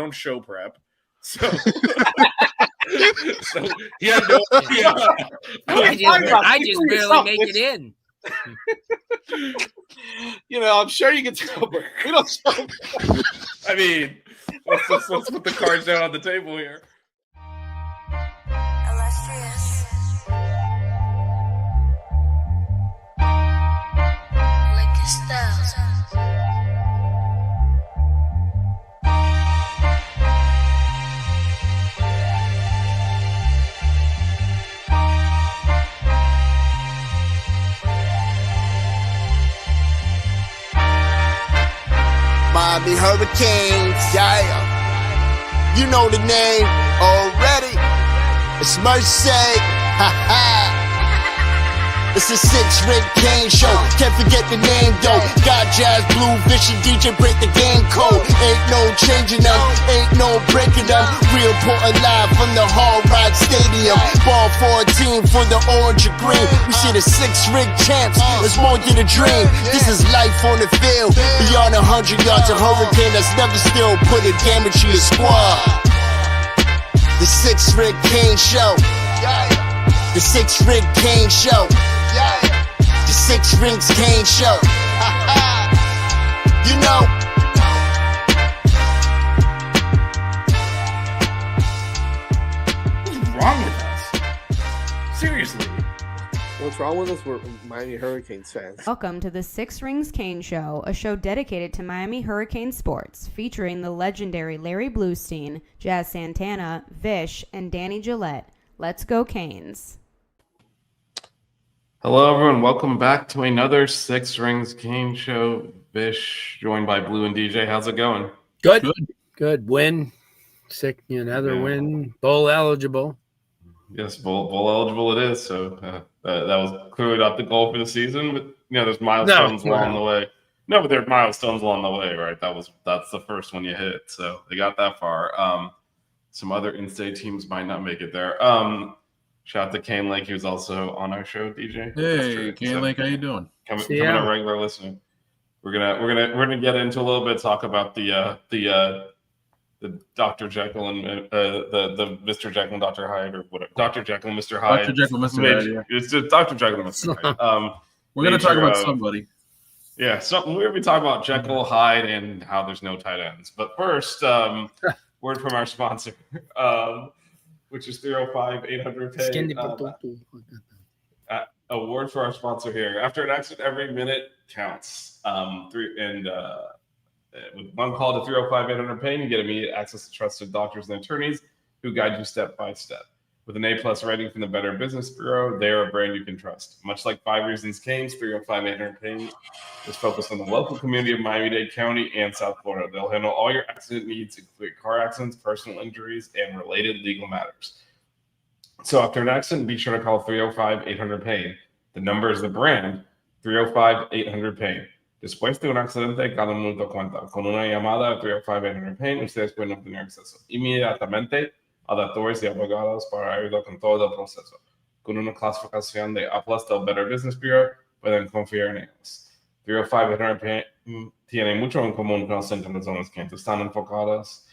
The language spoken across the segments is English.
don't show prep. So, so he had no idea. I just barely make it in. I'm sure you can tell, but we don't show. I mean, let's put the cards down on the table here. Illustrious. Like a style. Miami Hurricanes, yeah. You know the name already. It's Mercy. Ha ha. It's a 6-ring Kane show. Can't forget the name though. Got Jazz, Blue, Vision, DJ break the game code. Ain't no changing them, ain't no breaking them. Real Portland live from the Hard Rock Stadium. Ball 14 for the orange and green. We see the 6-ring champs. It's more than a dream. This is life on the field. Beyond 100 yards of hurricane that's never still put a damage to your squad. The 6-ring Kane show. The 6-ring Kane show. The 6 Rings Kane show. You know. What's wrong with us? Seriously. What's wrong with us? We're Miami Hurricanes fans. Welcome to the 6 Rings Kane Show, a show dedicated to Miami Hurricane sports, featuring the legendary Larry Bluestein, Jazz Santana, Vish, and Danny Gillette. Let's go Canes. Hello, everyone. Welcome back to another 6 Rings Kane show. Vish, joined by Blue and DJ. How's it going? Good. Win. Sick. Another win. Bowl eligible. Yes, bowl eligible it is. So that was clearly not the goal for the season, but there's milestones along the way. No, but there are milestones along the way, right? That's the first one you hit. So they got that far. Some other in-state teams might not make it there. Shout out to Kane Lake. He was also on our show, DJ. Hey, Kane Lake, how you doing? Coming a regular listener. We're gonna get into a little bit, talk about the Dr. Jekyll and the Mr. Jekyll and Dr. Hyde, or whatever. Dr. Jekyll and Mr. Hyde. Dr. Jekyll and Mr. Hyde. Yeah. It's just Dr. Jekyll and Mr. Hyde. We're gonna talk about somebody. Yeah, we're gonna be talking about Jekyll, Hyde, and how there's no tight ends. But first, word from our sponsor. Which is 305-800-PAY. A word for our sponsor here. After an accident, every minute counts. With one call to 305-800-PAY, you get immediate access to trusted doctors and attorneys who guide you step by step. With an A+ rating from the Better Business Bureau, they are a brand you can trust. Much like 5 Reasons Canes, 305-800-PAY is focused on the local community of Miami-Dade County and South Florida. They'll handle all your accident needs, including car accidents, personal injuries, and related legal matters. So after an accident, be sure to call 305-800-PAY. The number is the brand, 305-800-PAY. Después de un accidente, cada minuto cuenta. Con una llamada a 305-800-PAY, ustedes pueden obtener acceso inmediatamente a doctores y abogados para ayudar con todo el proceso. Con una clasificación de A+ del Better Business Bureau, pueden confiar en ellos. 305-800-PAY tiene mucho en común con el centro de zonas que están enfocadas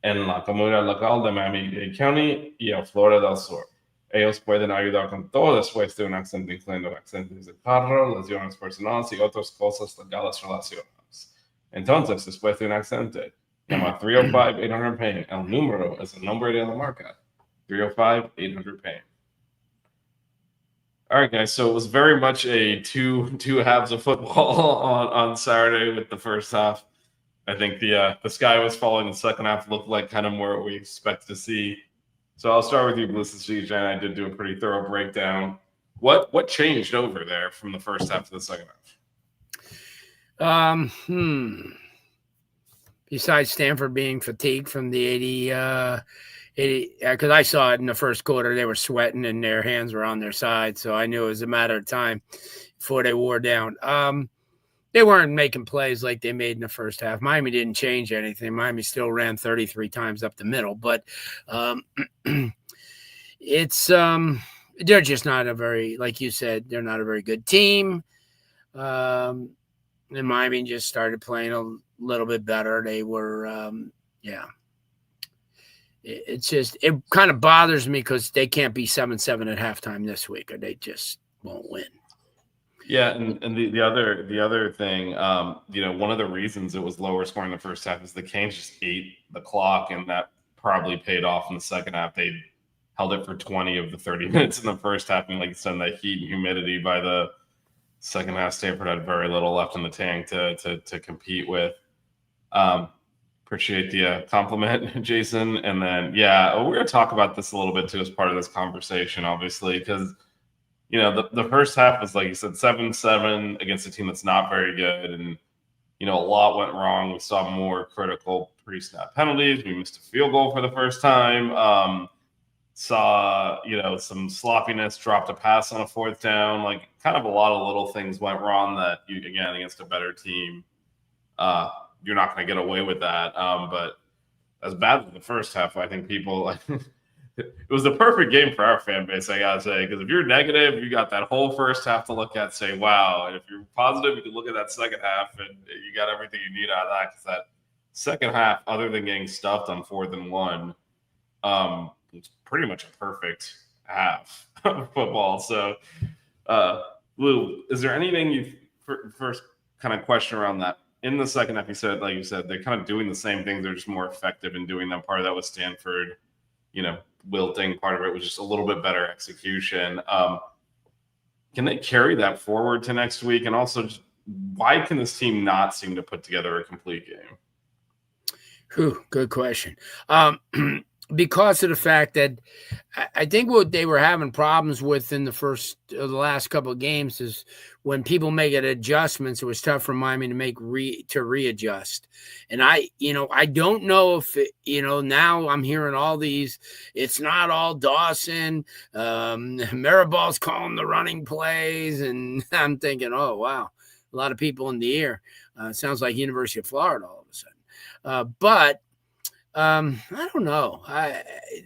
en la comunidad local de Miami-Dade County y el Florida del Sur. Ellos pueden ayudar con todo después de un accidente, incluyendo accidentes de carro, lesiones personales y otras cosas legales relacionadas. Entonces, después de un accidente, llama 305-800-PAY. El número es el nombre de la marca. 305-800-PAY. All right, guys. So it was very much a two halves of football on Saturday with the first half. I think the sky was falling. The second half looked like kind of more what we expect to see. So I'll start with you, Blue, since CJ and I did do a pretty thorough breakdown. What changed over there from the first half to the second half? Besides Stanford being fatigued from the 80, because I saw it in the first quarter, they were sweating and their hands were on their side. So I knew it was a matter of time before they wore down. They weren't making plays like they made in the first half. Miami didn't change anything. Miami still ran 33 times up the middle, but it's they're just not a very, like you said, they're not a very good team. And Miami just started playing a little bit better. They were, it's just it kind of bothers me because they can't be 7-7 at halftime this week, or they just won't win. Yeah, and the other thing, one of the reasons it was lower scoring in the first half is the Canes just ate the clock, and that probably paid off in the second half. They held it for 20 of the 30 minutes in the first half, and like you said, that heat and humidity by the second half, Stanford had very little left in the tank to compete with. Appreciate the compliment, Jason. And then, we're going to talk about this a little bit too as part of this conversation, obviously, because the first half was, like you said, 7-7 against a team that's not very good. And, a lot went wrong. We saw more critical pre-snap penalties. We missed a field goal for the first time. Saw, some sloppiness, dropped a pass on a fourth down. Like, kind of a lot of little things went wrong that, again, against a better team, you're not going to get away with that. But as bad as the first half, I think people it was the perfect game for our fan base, I gotta say, because if you're negative, you got that whole first half to look at, say, wow. And if you're positive, you can look at that second half, and you got everything you need out of that. Because that second half, other than getting stuffed on 4th and 1, it's pretty much a perfect half of football. So, Lou, is there anything you first kind of question around that? In the second half, like you said, they're kind of doing the same things. They're just more effective in doing them. Part of that was Stanford, wilting. Part of it was just a little bit better execution. Can they carry that forward to next week? And also, why can this team not seem to put together a complete game? Good question. Because of the fact that I think what they were having problems with in the last couple of games is when people make adjustments, it was tough for Miami to readjust. And I don't know if now I'm hearing all these. It's not all Dawson. Mirabal's calling the running plays, and I'm thinking, oh wow, a lot of people in the air. Sounds like University of Florida all of a sudden. But I don't know.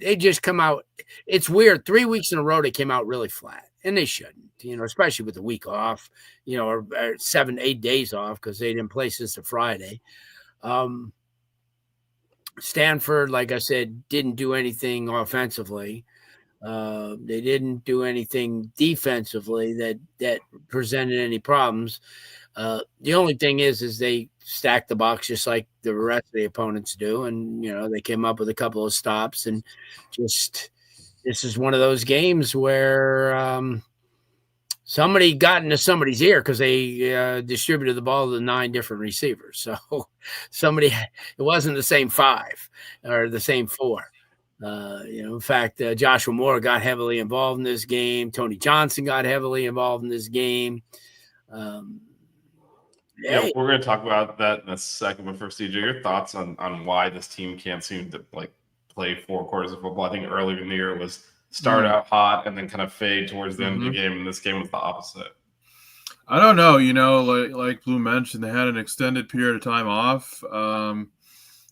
They just come out. It's weird. 3 weeks in a row, they came out really flat, and they shouldn't, especially with the week off, or 7-8 days off because they didn't play since the Friday. Stanford, like I said, didn't do anything offensively. They didn't do anything defensively that presented any problems. The only thing is they stacked the box just like the rest of the opponents do. And, they came up with a couple of stops, and just, this is one of those games where somebody got into somebody's ear because they distributed the ball to 9 different receivers. So it wasn't the same 5 or the same 4. In fact, Joshua Moore got heavily involved in this game. Tony Johnson got heavily involved in this game. We're going to talk about that in a second. But first, CJ, your thoughts on why this team can't seem to play 4 quarters of football? I think earlier in the year it was start out hot and then kind of fade towards the end of the game. And this game was the opposite. I don't know. Like Blue mentioned, they had an extended period of time off.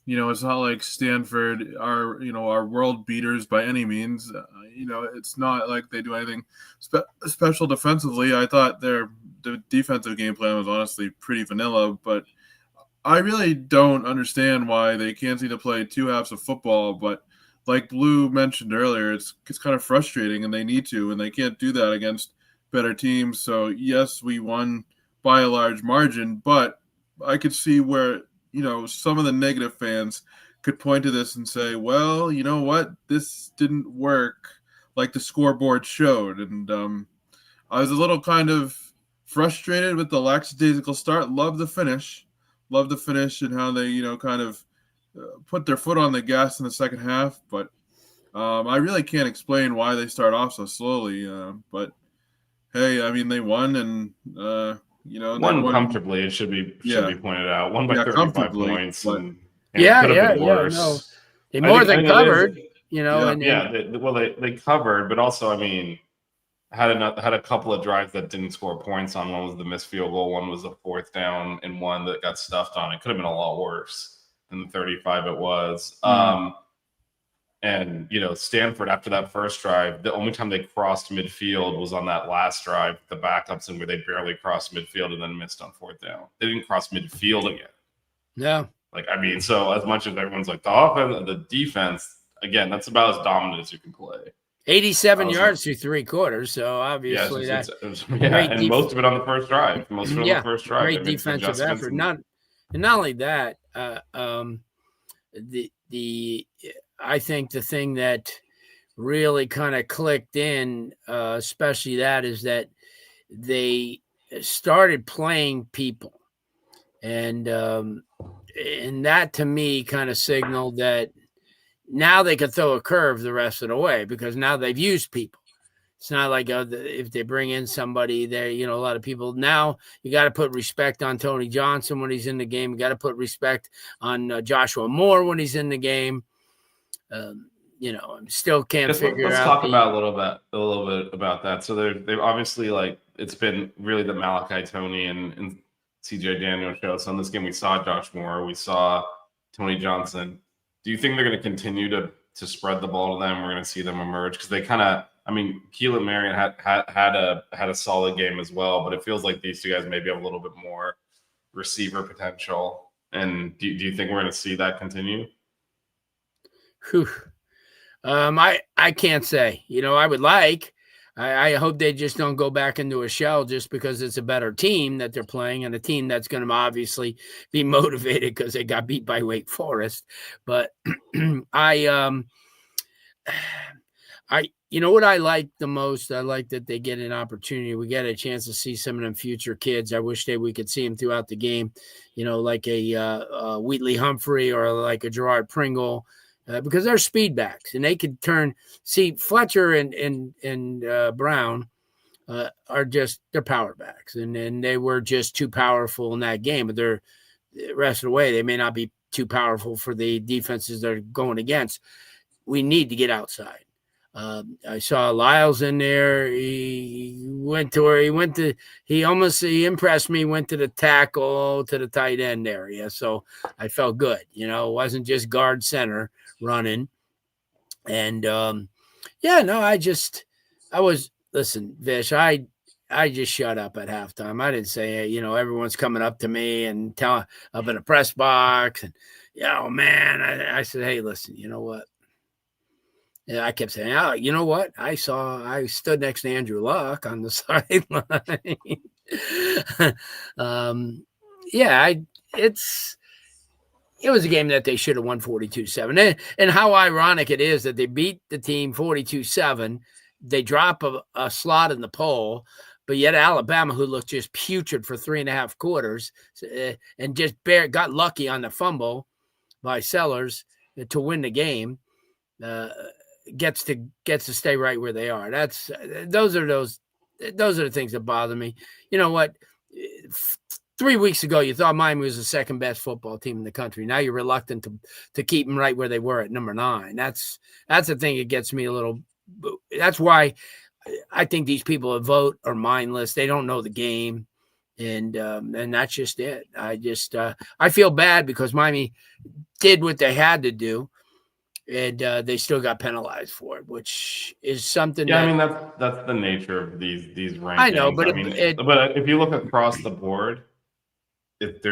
It's not like Stanford are world beaters by any means. It's not like they do anything special defensively. I thought the defensive game plan was honestly pretty vanilla, but I really don't understand why they can't seem to play 2 halves of football. But like Blue mentioned earlier, it's kind of frustrating, and they need to, and they can't do that against better teams. So yes, we won by a large margin, but I could see where some of the negative fans could point to this and say, well, you know what, this didn't work like the scoreboard showed. And I was a little kind of frustrated with the lackadaisical start. Love the finish and how they, kind of put their foot on the gas in the second half. But I really can't explain why they start off so slowly. But hey, I mean, they won, and won comfortably. It should be pointed out. Won by 35 points. But, and it could have been worse. No. They more than covered. They covered, but also, I mean, had a couple of drives that didn't score points on. One was the missed field goal. One was the 4th down, and one that got stuffed on. It could have been a lot worse than the 35 it was. And, Stanford, after that first drive, the only time they crossed midfield was on that last drive, the backups, and where they barely crossed midfield and then missed on 4th down. They didn't cross midfield again. Yeah. So as much as everyone's like the offense, the defense, again, that's about as dominant as you can play. 87 yards through 3 quarters. So obviously Yes, great and most of it on the first drive. Great defensive effort. Not only that, I think the thing that really kind of clicked in, especially that, is that they started playing people, and that to me kind of signaled that now they could throw a curve the rest of the way, because now they've used people. It's not like if they bring in somebody there, a lot of people. Now you got to put respect on Tony Johnson when he's in the game. You got to put respect on Joshua Moore when he's in the game. Still can't figure let's out. Let's talk about a little bit about that. So they've obviously, like, it's been really the Malachi Tony and CJ Daniel show. So in this game, we saw Josh Moore, we saw Tony Johnson. Do you think they're going to continue to spread the ball to them? We're going to see them emerge, because they kind of, Keelan Marion had a solid game as well, but it feels like these two guys maybe have a little bit more receiver potential. And do you think we're going to see that continue? Whew. I can't say. I would like. I hope they just don't go back into a shell just because it's a better team that they're playing, and a team that's going to obviously be motivated because they got beat by Wake Forest. But what I like the most? I like that they get an opportunity. We get a chance to see some of them future kids. I wish we could see them throughout the game, like a Wheatley Humphrey or like a Gerard Pringle. Because they're speed backs, and they could turn. See, Fletcher and Brown they're power backs, and they were just too powerful in that game. But the rest of the way, they may not be too powerful for the defenses they're going against. We need to get outside. I saw Lyles in there. He impressed me. Went to the tackle, to the tight end area. So I felt good. It wasn't just guard center running. And listen, Vish, I just shut up at halftime. I didn't say, everyone's coming up to me and telling up in the press box, and man, I said, hey, listen, you know what? And I kept saying, oh, you know what? I stood next to Andrew Luck on the sideline. It was a game that they should have won 42-7. And how ironic it is that they beat the team 42-7. They drop a slot in the poll, but yet Alabama, who looked just putrid for 3.5 quarters, and just got lucky on the fumble by Sellers to win the game, gets to stay right where they are. Those are the things that bother me. You know what? 3 weeks ago, you thought Miami was the second best football team in the country. Now you're reluctant to keep them right where they were at number 9. That's the thing that gets me a little. That's why I think these people that vote are mindless. They don't know the game, and that's just it. I feel bad because Miami did what they had to do, and they still got penalized for it, which is something. Yeah, that's the nature of these rankings. I know, but but if you look across the board, if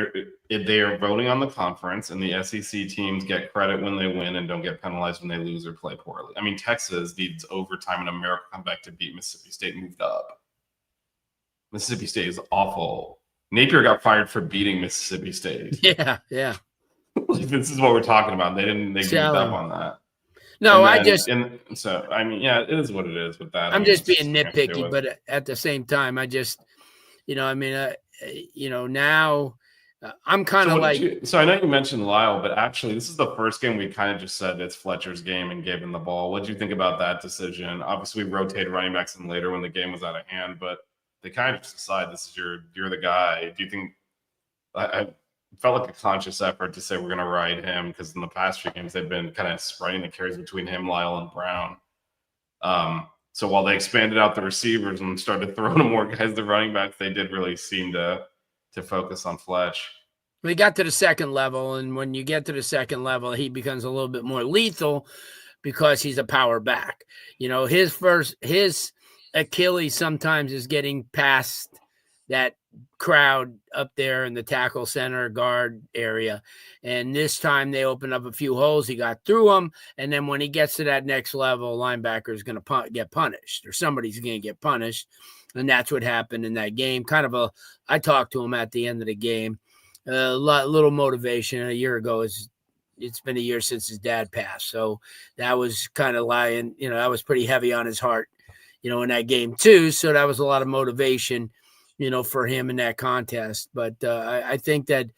they are voting on the conference, and the SEC teams get credit when they win and don't get penalized when they lose or play poorly. Texas needs overtime and America comeback to beat Mississippi State, moved up. Mississippi State is awful. Napier got fired for beating Mississippi State. Yeah. This is what we're talking about. They moved up on that. No, it is what it is with that. I'm just being nitpicky, but at the same time, I just, now I'm kind of like. So I know you mentioned Lyle, but actually, this is the first game we kind of just said it's Fletcher's game and gave him the ball. What did you think about that decision? Obviously, we rotated running backs in later when the game was out of hand, but they kind of just decide this is you're the guy. Do you think? I felt like a conscious effort to say we're going to ride him, because in the past few games they've been kind of spreading the carries between him, Lyle, and Brown. So while they expanded out the receivers and started throwing more guys to running backs, they did really seem to focus on Fletch. We got to the second level, and when you get to the second level, he becomes a little bit more lethal because he's a power back. His Achilles sometimes is getting past that crowd up there in the tackle center guard area. And this time they opened up a few holes. He got through them. And then when he gets to that next level, linebacker is going to get punished, or somebody's going to get punished. And that's what happened in that game. I talked to him at the end of the game. A little motivation. A year ago, it's been a year since his dad passed. So that was kind of lying, that was pretty heavy on his heart, in that game too. So that was a lot of motivation, for him in that contest. But I think that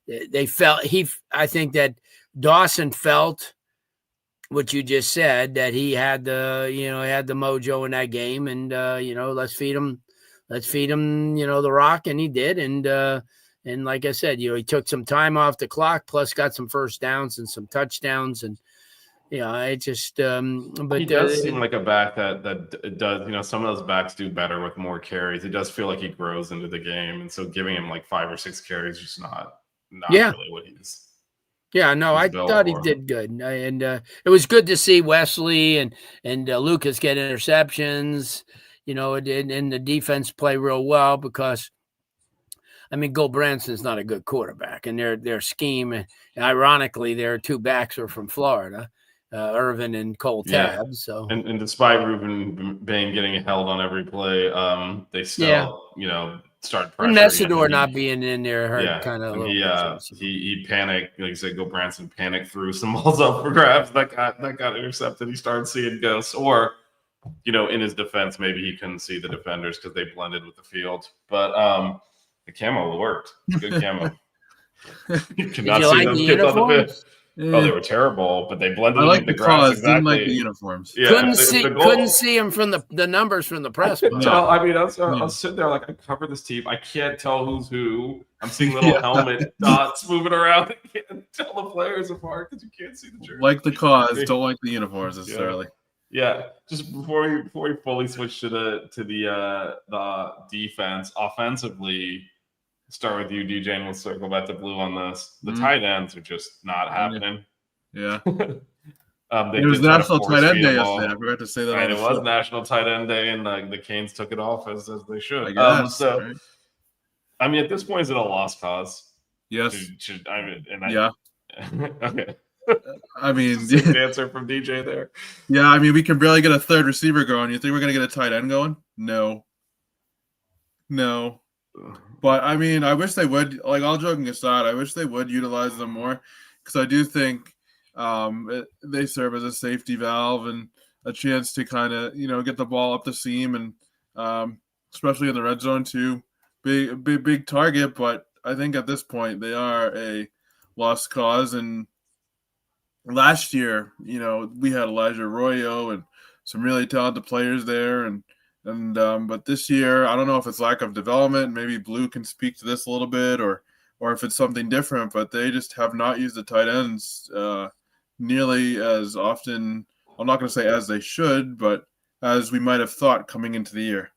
I think that Dawson felt what you just said, that he had the mojo in that game, and let's feed him, the rock, and he did. And like I said, he took some time off the clock, plus got some first downs and some touchdowns, and it just. But he does seem like a back that does. Some of those backs do better with more carries. It does feel like he grows into the game, and so giving him like 5 or 6 carries is just not really what he's. Yeah, no, I thought he did good, and it was good to see Wesley and Lucas get interceptions, and the defense play real well, because, Goldbranson's not a good quarterback, and their scheme, and ironically, their 2 backs are from Florida, Irvin and Cole Tabb. So, and despite Ruben Bain getting held on every play, they still, start pressuring. And Messidor not being in there hurt kind of. He panicked, like you said. Goldbranson panicked, threw some balls up for grabs that got intercepted. He started seeing ghosts, or in his defense, maybe he couldn't see the defenders because they blended with the field. But the camo worked. Good camo. You could not see those kids on the pitch. Oh, they were terrible, but they blended. I like the cause, exactly. didn't like the uniforms. Yeah, couldn't see him from the numbers from the press box. I was sitting there like, I cover this team. I can't tell who's who. I'm seeing little helmet dots moving around. I can't tell the players apart because you can't see the jersey. Like the cause, don't like the uniforms necessarily. Yeah. Just before we fully switch to the defense, offensively. Start with you, DJ, and we'll circle back to Blue on this. The tight ends are just not happening. Yeah. It was National Tight End Day yesterday. I forgot to say that. And it was National Tight End Day, and the Canes took it off as they should. I guess. At this point, is it a lost cause? Yes. Okay. Answer from DJ there. Yeah, we can barely get a third receiver going. You think we're going to get a tight end going? No. But I wish they would, like, all joking aside, I wish they would utilize them more, because I do think they serve as a safety valve and a chance to kind of, get the ball up the seam, and especially in the red zone too. Big target, but I think at this point they are a lost cause. And last year, we had Elijah Arroyo and some really talented players there, but this year, I don't know if it's lack of development. Maybe Blue can speak to this a little bit, or if it's something different. But they just have not used the tight ends nearly as often. I'm not going to say as they should, but as we might have thought coming into the year.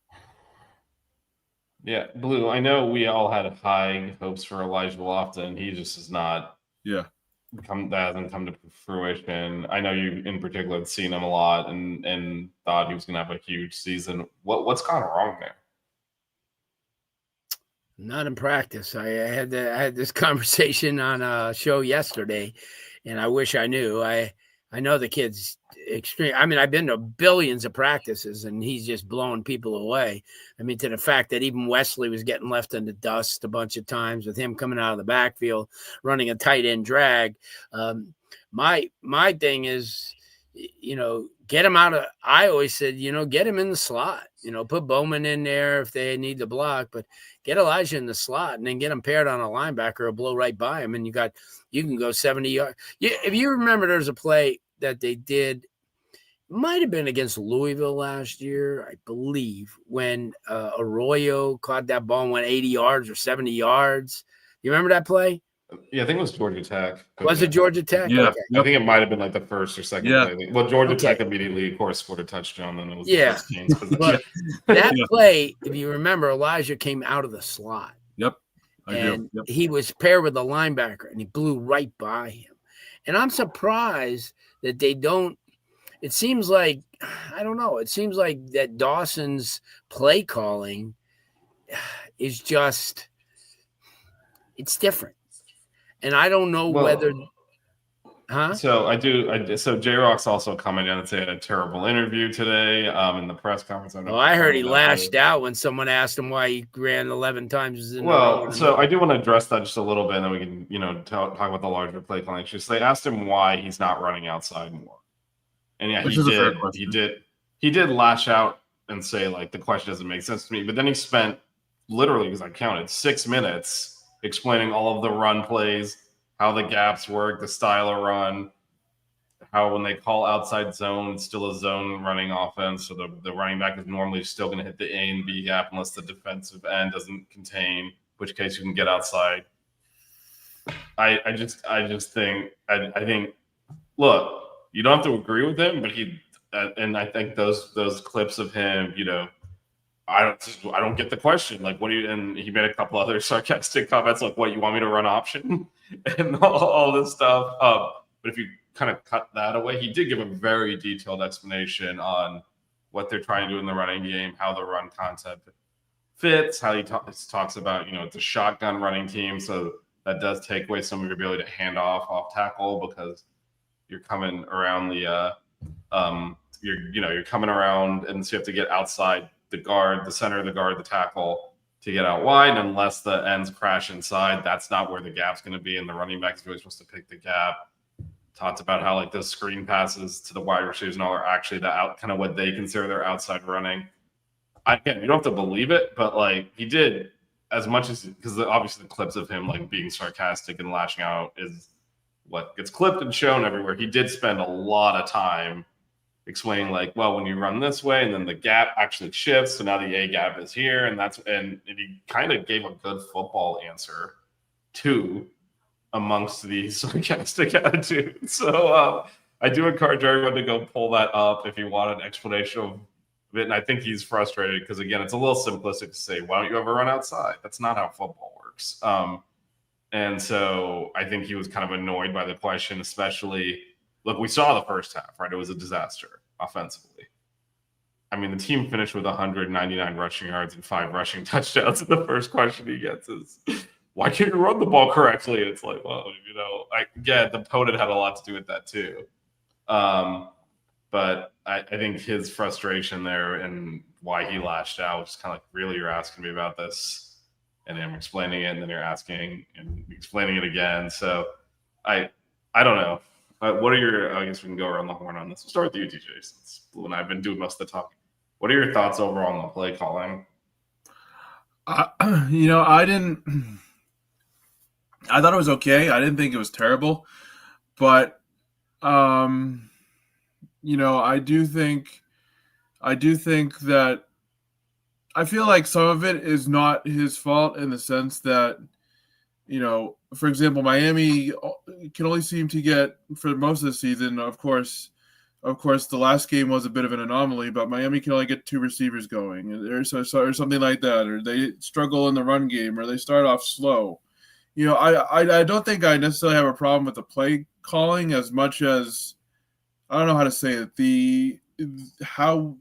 Yeah, Blue. I know we all had high hopes for Elijah Lofton. He just is not. Yeah. That hasn't come to fruition. I know you in particular had seen him a lot and thought he was going to have a huge season. What's gone wrong there? Not in practice. I had this conversation on a show yesterday, and I wish I knew. I know the kid's extreme. I've been to billions of practices, and he's just blowing people away. To the fact that even Wesley was getting left in the dust a bunch of times with him coming out of the backfield, running a tight end drag. My thing is, get him out of. I always said, get him in the slot. Put Bowman in there if they need to block, but get Elijah in the slot and then get him paired on a linebacker or blow right by him, and you can go 70 yards. If you remember, there's a play that they did, might have been against Louisville last year, I believe, when Arroyo caught that ball and went 80 yards or 70 yards. You remember that play? Yeah, I think it was Georgia Tech. Was it Georgia Tech? Yeah. Okay. I think it might have been like the first or second play. Well, Georgia Tech immediately, of course, scored a touchdown. Then it was the first Canes possession. But that play, if you remember, Elijah came out of the slot. Yep. He was paired with a linebacker, and he blew right by him. And I'm surprised that they don't. It seems like, I don't know. It seems like that Dawson's play calling is just it's different. And I don't know Well, whether huh? So J Rock's also coming in and saying a terrible interview today in the press conference. Well, I heard he lashed out when someone asked him why he ran 11 times in a row. Well, so I do want to address that just a little bit, and then we can, talk about the larger play calling issues. They asked him why he's not running outside more, and yeah, Which he is a fair did. question. He did lash out and say like the question doesn't make sense to me. But then he spent literally, because I counted, 6 minutes explaining all of the run plays, how the gaps work, the style of run, how when they call outside zone, it's still a zone running offense. So the running back is normally still going to hit the A and B gap unless the defensive end doesn't contain, which case you can get outside. I think, look, you don't have to agree with him, but and I think those clips of him, I don't get the question. Like, what do you? And he made a couple other sarcastic comments, like, "What, you want me to run option?" and all this stuff. But if you kind of cut that away, he did give a very detailed explanation on what they're trying to do in the running game, how the run concept fits, how he talks about, it's a shotgun running team, so that does take away some of your ability to hand off tackle because you're coming around you're coming around, and so you have to get outside the guard, the center of the guard, the tackle to get out wide. And unless the ends crash inside, that's not where the gap's going to be. And the running back is really supposed to pick the gap. Talked about how like those screen passes to the wide receivers and all are actually kind of what they consider their outside running. Again, you don't have to believe it, but like he did as much as, because obviously the clips of him like being sarcastic and lashing out is what gets clipped and shown everywhere. He did spend a lot of time explaining like, well, when you run this way and then the gap actually shifts, so now the A gap is here, and he kind of gave a good football answer too amongst the sarcastic attitude. So I do encourage everyone to go pull that up if you want an explanation of it. And I think he's frustrated because, again, it's a little simplistic to say, why don't you ever run outside? That's not how football works. And so I think he was kind of annoyed by the question, especially, look, we saw the first half, right? It was a disaster offensively. I mean, the team finished with 199 rushing yards and 5 rushing touchdowns. And the first question he gets is, why can't you run the ball correctly? And it's like, well, the opponent had a lot to do with that too. But I think his frustration there and why he lashed out was kind of like, really, you're asking me about this? And I'm explaining it, and then you're asking and explaining it again. So I don't know. What are your, I guess we can go around the horn on this. We'll start with you, TJ, since Blue and I have been doing most of the talking. What are your thoughts overall on the play calling? I thought it was okay. I didn't think it was terrible, but I do think that I feel like some of it is not his fault in the sense that, for example, Miami can only seem to get, for most of the season, of course, the last game was a bit of an anomaly, but Miami can only get 2 receivers going, or something like that, or they struggle in the run game, or they start off slow. I don't think I necessarily have a problem with the play calling as much as, I don't know how to say it, how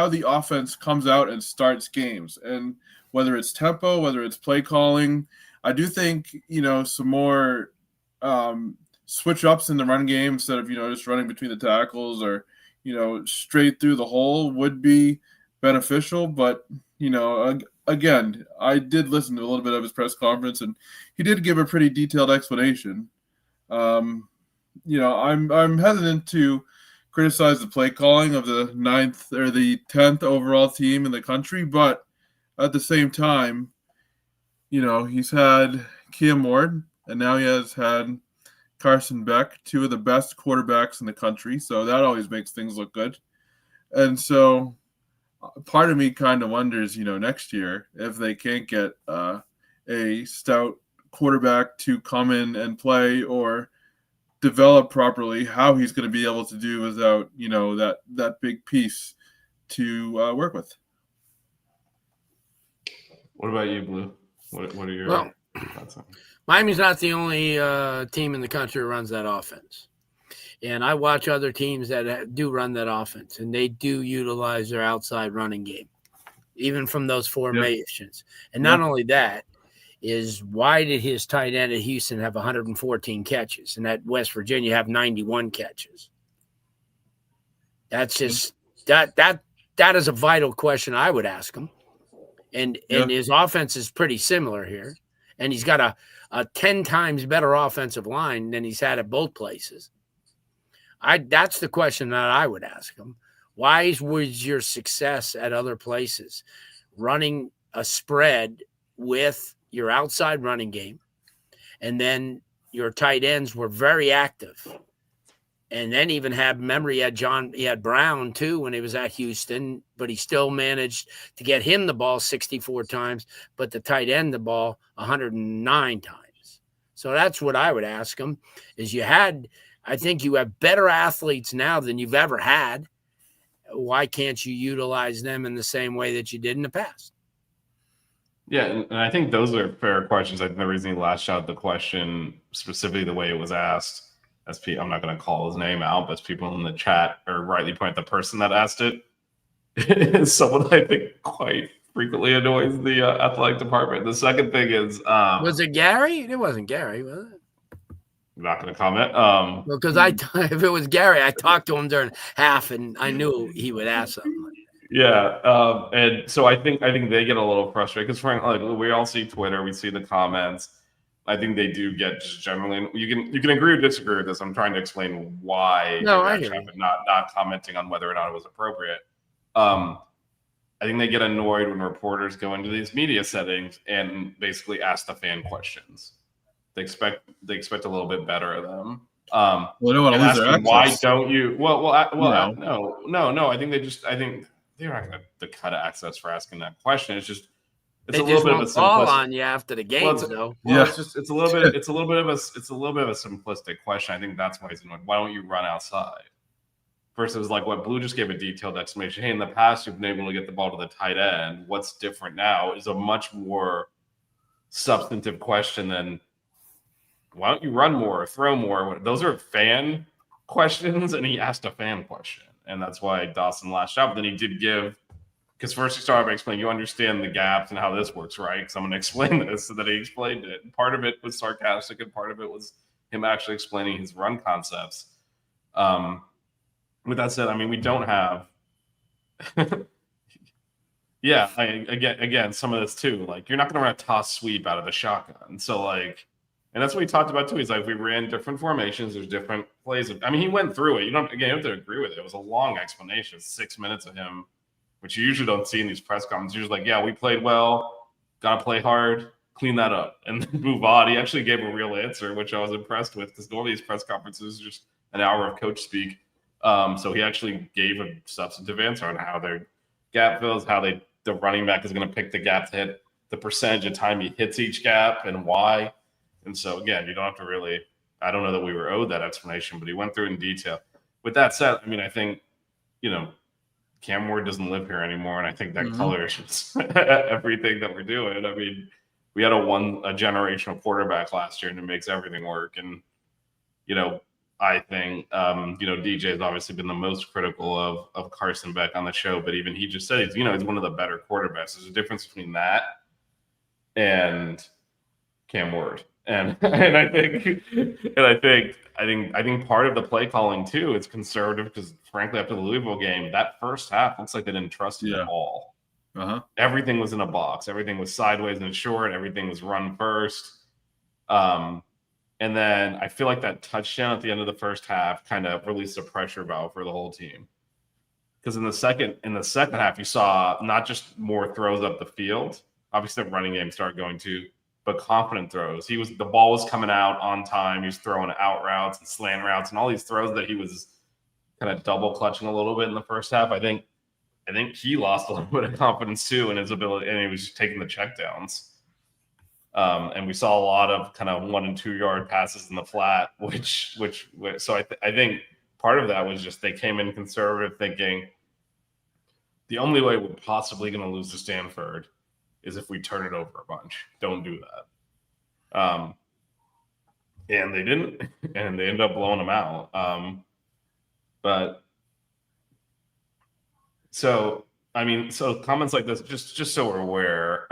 the offense comes out and starts games, and whether it's tempo, whether it's play calling. I do think, some more switch ups in the run game instead of, just running between the tackles or, straight through the hole would be beneficial. But, again, I did listen to a little bit of his press conference, and he did give a pretty detailed explanation. I'm hesitant to criticize the play calling of the 9th or the 10th overall team in the country, but at the same time, he's had Cam Ward, and now he has had Carson Beck, 2 of the best quarterbacks in the country, so that always makes things look good. And so part of me kind of wonders, next year, if they can't get a stout quarterback to come in and play or develop properly, how he's going to be able to do without, that big piece to work with. What about you, Blue? What are your thoughts on? Miami's not the only team in the country who runs that offense. And I watch other teams that do run that offense, and they do utilize their outside running game. even from those formations. And Yeah. not only that, is why did his tight end at Houston have 114 catches and at West Virginia have 91 catches? That's just that is a vital question I would ask him. And his offense is pretty similar here. And he's got a 10 times better offensive line than he's had at both places. That's the question that I would ask him. Why was your success at other places running a spread with your outside running game, and then your tight ends were very active, and then even had he had Brown too when he was at Houston, but he still managed to get him the ball 64 times, but the tight end the ball 109 times. So that's what I would ask him is I think you have better athletes now than you've ever had. Why can't you utilize them in the same way that you did in the past? Yeah, and I think those are fair questions. I think the reason he lashed out the question specifically the way it was asked, I'm not going to call his name out, but as people in the chat are rightly point the person that asked it is someone I think quite frequently annoys the athletic department. The second thing is, was it Gary? It wasn't Gary, was it? I'm not going to comment. Because if it was Gary, I talked to him during half, and I knew he would ask something like that. Yeah, and so I think they get a little frustrated because frankly, like, we all see Twitter, we see the comments. I think they do get just generally. You can agree or disagree with this. I'm trying to explain why I hear you. not commenting on whether or not it was appropriate. I think they get annoyed when reporters go into these media settings and basically ask the fan questions. They expect a little bit better of them. Well, they don't want to lose their access. Why don't you? No. I think they're not going to cut access for asking that question. It's a little bit of a call on you after the game, though. It's a little bit of a simplistic question. I think that's why he's annoyed. Why don't you run outside? Versus like what Blue just gave a detailed explanation. Hey, in the past you've been able to get the ball to the tight end. What's different now is a much more substantive question than why don't you run more or throw more? Those are fan questions, and he asked a fan question. And that's why Dawson lashed out. But then he did give, because first he started by explaining, you understand the gaps and how this works, right? Because I'm going to explain this. So that he explained it. And part of it was sarcastic, and part of it was him actually explaining his run concepts. With that said, I mean, we don't have. Again, some of this too. Like, you're not going to run a toss sweep out of the shotgun. So, like, and that's what he talked about too. He's like, we ran different formations. There's different plays. I mean, he went through it. You have to agree with it. It was a long explanation, 6 minutes of him, which you usually don't see in these press conferences. You're just like, yeah, we played well, got to play hard, clean that up, and then move on. He actually gave a real answer, which I was impressed with, because normally these press conferences are just an hour of coach speak. So he actually gave a substantive answer on how their gap fills, how the running back is going to pick the gap to hit, the percentage of time he hits each gap, and why. And so, again, you don't have to really – I don't know that we were owed that explanation, but he went through it in detail. With that said, I mean, I think, Cam Ward doesn't live here anymore, and I think that colors everything that we're doing. I mean, we had a generational quarterback last year, and it makes everything work. And, I think, DJ has obviously been the most critical of Carson Beck on the show, but even he just said, he's one of the better quarterbacks. There's a difference between that and Cam Ward. And I think part of the play calling too is conservative, because frankly, after the Louisville game, that first half looks like they didn't trust him at all. Everything was in a box. Everything was sideways and short. Everything was run first. And then I feel like that touchdown at the end of the first half kind of released a pressure valve for the whole team. Because in the second half, you saw not just more throws up the field. Obviously, the running game started going too, but confident throws. The ball was coming out on time. He was throwing out routes and slant routes and all these throws that he was kind of double clutching a little bit in the first half. I think he lost a little bit of confidence too in his ability, and he was just taking the checkdowns. And we saw a lot of kind of 1 and 2 yard passes in the flat, so I think part of that was just they came in conservative, thinking the only way we're possibly going to lose to Stanford is if we turn it over a bunch. Don't do that. And they didn't, and they ended up blowing them out. But so I mean, so comments like this, just so we're aware,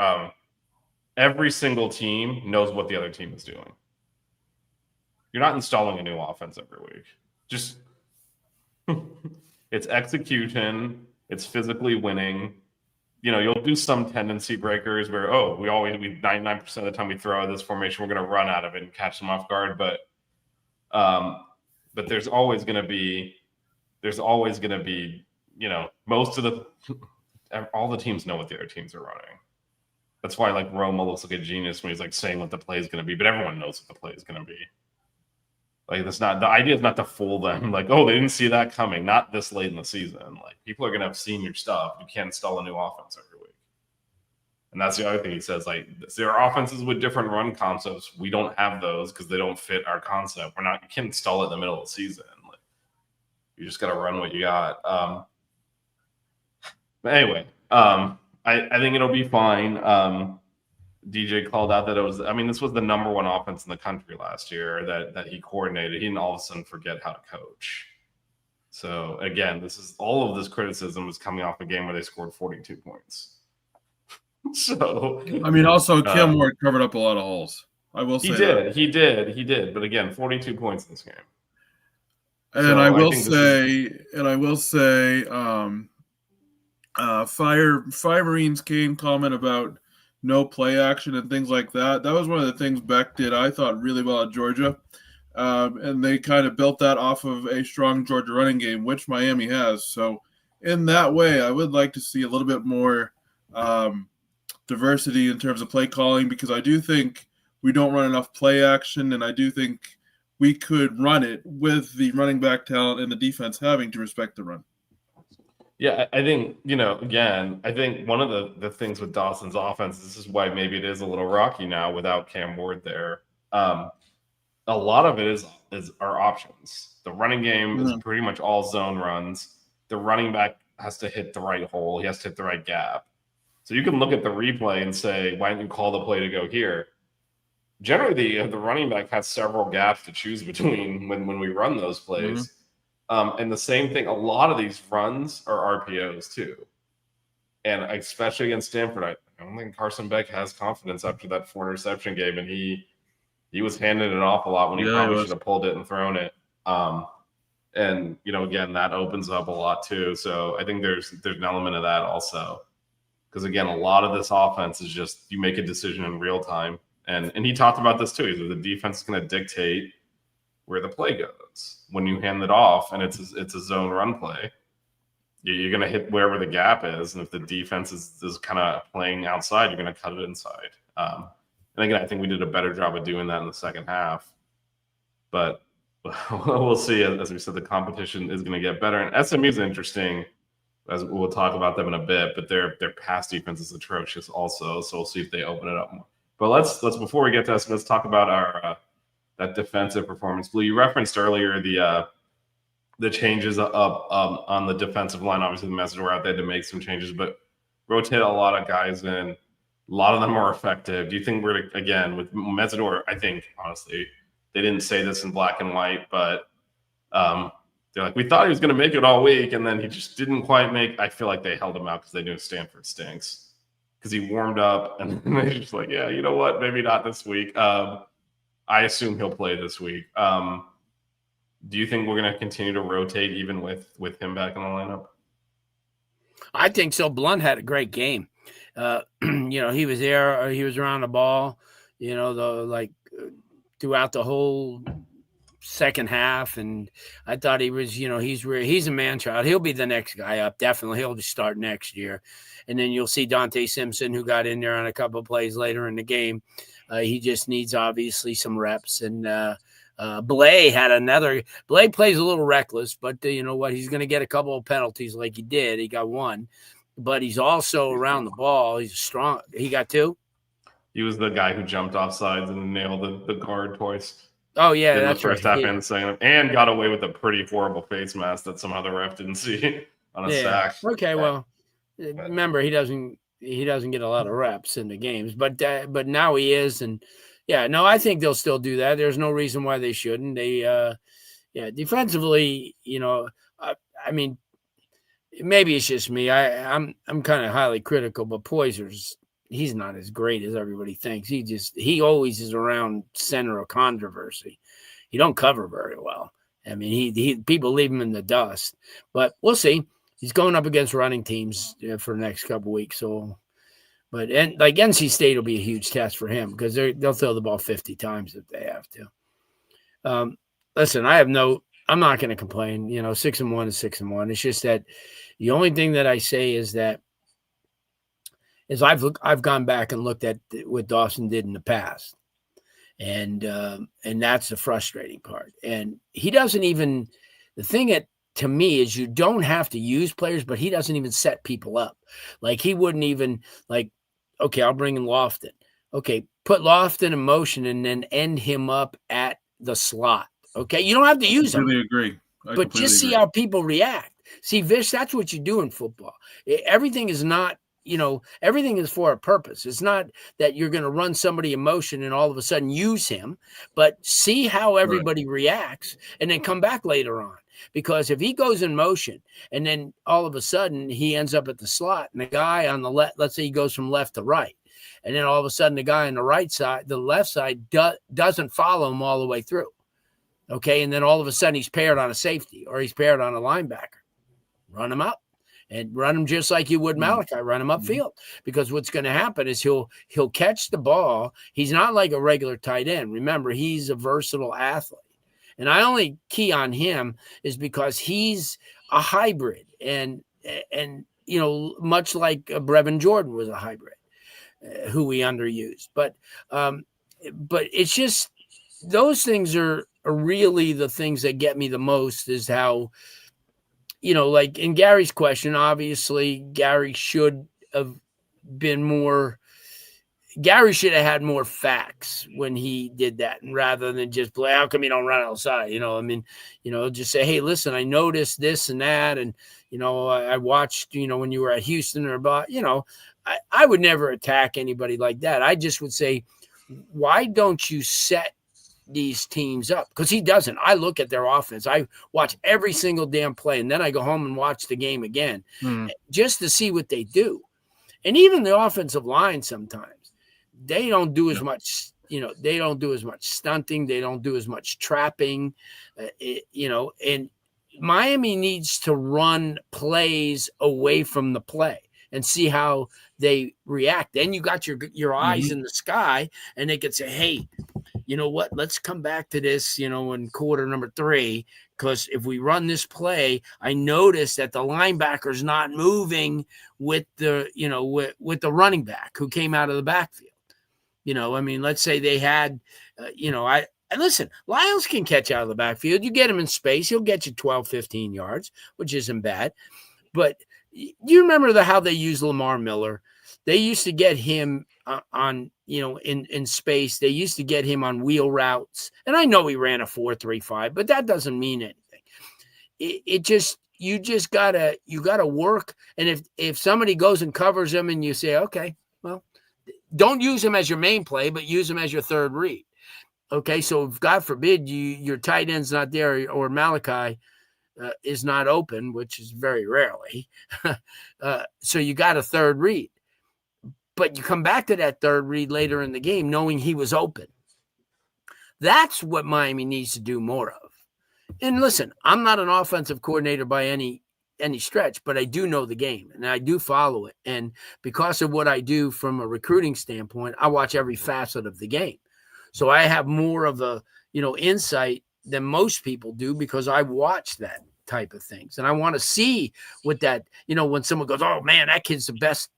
every single team knows what the other team is doing. You're not installing a new offense every week. Just it's execution, it's physically winning. You'll do some tendency breakers where, we 99% of the time we throw out this formation, we're going to run out of it and catch them off guard. But there's always going to be, most of all the teams know what the other teams are running. That's why like Roma looks like a genius when he's like saying what the play is going to be, but everyone knows what the play is going to be. Like the idea is not to fool them. Like, they didn't see that coming. Not this late in the season. Like people are going to have seen your stuff. You can't install a new offense every week. And that's the other thing he says. Like there are offenses with different run concepts. We don't have those because they don't fit our concept. You can't install it in the middle of the season. Like you just got to run what you got. But anyway, I think it'll be fine. DJ called out that this was the number one offense in the country last year that he coordinated. He didn't all of a sudden forget how to coach. So again, all of this criticism is coming off a game where they scored 42 points. So also Kim Ward covered up a lot of holes. I will say he did. But again, 42 points in this game. And so I will say, Five Marines Kane comment about no play action and things like that. That was one of the things Beck did, I thought, really well at Georgia. And they kind of built that off of a strong Georgia running game, which Miami has. So in that way, I would like to see a little bit more diversity in terms of play calling, because I do think we don't run enough play action, and I do think we could run it with the running back talent and the defense having to respect the run. Yeah, I think, again, I think one of the things with Dawson's offense, this is why maybe it is a little rocky now without Cam Ward there. A lot of it is our options. The running game is pretty much all zone runs. The running back has to hit the right hole. He has to hit the right gap. So you can look at the replay and say, why didn't you call the play to go here? Generally, the running back has several gaps to choose between when we run those plays. And the same thing, a lot of these runs are RPOs too. And especially against Stanford, I don't think Carson Beck has confidence after that 4 interception game. And he was handing it off a lot when he probably should have pulled it and thrown it. And, again, that opens up a lot too. So I think there's an element of that also. Because, again, a lot of this offense is just you make a decision in real time. And he talked about this too. He said the defense is going to dictate where the play goes. When you hand it off and it's a zone run play, you're going to hit wherever the gap is. And if the defense is kind of playing outside, you're going to cut it inside. And again, I think we did a better job of doing that in the second half. But we'll see. As we said, the competition is going to get better. And SMU is interesting, as we'll talk about them in a bit, but their pass defense is atrocious also. So we'll see if they open it up more. But let's before we get to us, let's talk about our that defensive performance. Blue, you referenced earlier the changes up on the defensive line. Obviously, the message were out there to make some changes, but rotate a lot of guys in. A lot of them are effective. Do you think we're, again, with Mesidor, I think, honestly, they didn't say this in black and white, but they're like, we thought he was going to make it all week, and then he just didn't quite make. I feel like they held him out because they knew Stanford stinks. Because he warmed up, and then they're just like, yeah, you know what? Maybe not this week. I assume he'll play this week. Do you think we're going to continue to rotate even with him back in the lineup? I think so. Blunt had a great game. He was there. He was around the ball, throughout the whole second half. And I thought he was, he's a man child. He'll be the next guy up. Definitely. He'll start next year. And then you'll see Dante Simpson, who got in there on a couple of plays later in the game. He just needs, obviously, some reps. And Blay plays a little reckless, but you know what? He's going to get a couple of penalties like he did. He got one. But he's also around the ball. He's strong. He got 2? He was the guy who jumped off sides and nailed the guard twice. Oh, yeah, in that's the first right. half and the second, and got away with a pretty horrible face mask that somehow the ref didn't see on a sack. Okay, well, remember he doesn't get a lot of reps in the games, but now he is, and I think they'll still do that. There's no reason why they shouldn't. They defensively, maybe it's just me. I'm kind of highly critical, but Poyser's he's not as great as everybody thinks. He always is around center of controversy. He don't cover very well. I mean, he people leave him in the dust, but we'll see. He's going up against running teams for the next couple of weeks. So, but and like NC State will be a huge test for him because they'll throw the ball 50 times if they have to. Listen, I'm not going to complain. 6-1 is 6-1. It's just that the only thing that I say is I've gone back and looked at what Dawson did in the past. And that's the frustrating part. And he doesn't even the thing that to me is you don't have to use players, but he doesn't even set people up. Like he wouldn't even okay, I'll bring in Lofton. Okay, put Lofton in motion and then end him up at the slot. Okay, you don't have to use him. I completely agree. But just see how people react. See, Vish, that's what you do in football. Everything is not, everything is for a purpose. It's not that you're going to run somebody in motion and all of a sudden use him, but see how everybody reacts and then come back later on. Because if he goes in motion and then all of a sudden he ends up at the slot and the guy on the left, let's say he goes from left to right, and then all of a sudden the guy on the left side doesn't follow him all the way through. Okay, and then all of a sudden he's paired on a safety or he's paired on a linebacker. Run him up and run him just like you would Malachi. Run him upfield because what's going to happen is he'll catch the ball. He's not like a regular tight end. Remember, he's a versatile athlete. And I only key on him is because he's a hybrid and much like Brevin Jordan was a hybrid who we underused. But it's just those things are really the things that get me the most is how, like in Gary's question, obviously Gary should have had more facts when he did that. And rather than just play, how come you don't run outside? Just say, hey, listen, I noticed this and that. And, I watched, when you were at Houston or about, I would never attack anybody like that. I just would say, why don't you set these teams up? Because he doesn't. I look at their offense. I watch every single damn play, and then I go home and watch the game again just to see what they do. And even the offensive line sometimes, they don't do as much, they don't do as much stunting. They don't do as much trapping, and Miami needs to run plays away from the play and see how they react. Then you got your eyes in the sky, and they could say, hey, you know what? Let's come back to this, in quarter number 3, because if we run this play, I noticed that the linebacker's not moving with the, with the running back who came out of the backfield. Let's say they had, listen, Lyles can catch out of the backfield. You get him in space, he'll get you 12, 15 yards, which isn't bad. But you remember how they used Lamar Miller? They used to get him on, in space. They used to get him on wheel routes. And I know he ran a 4.35, but that doesn't mean anything. You just gotta work. And if somebody goes and covers him and you say, okay, well, don't use him as your main play, but use him as your third read. Okay. So if God forbid your tight end's not there or Malachi is not open, which is very rarely. So you got a third read. But you come back to that third read later in the game knowing he was open. That's what Miami needs to do more of. And listen, I'm not an offensive coordinator by any stretch, but I do know the game and I do follow it. And because of what I do from a recruiting standpoint, I watch every facet of the game. So I have more of a, insight than most people do because I watch that type of things. And I want to see what that, when someone goes, oh man, that kid's the best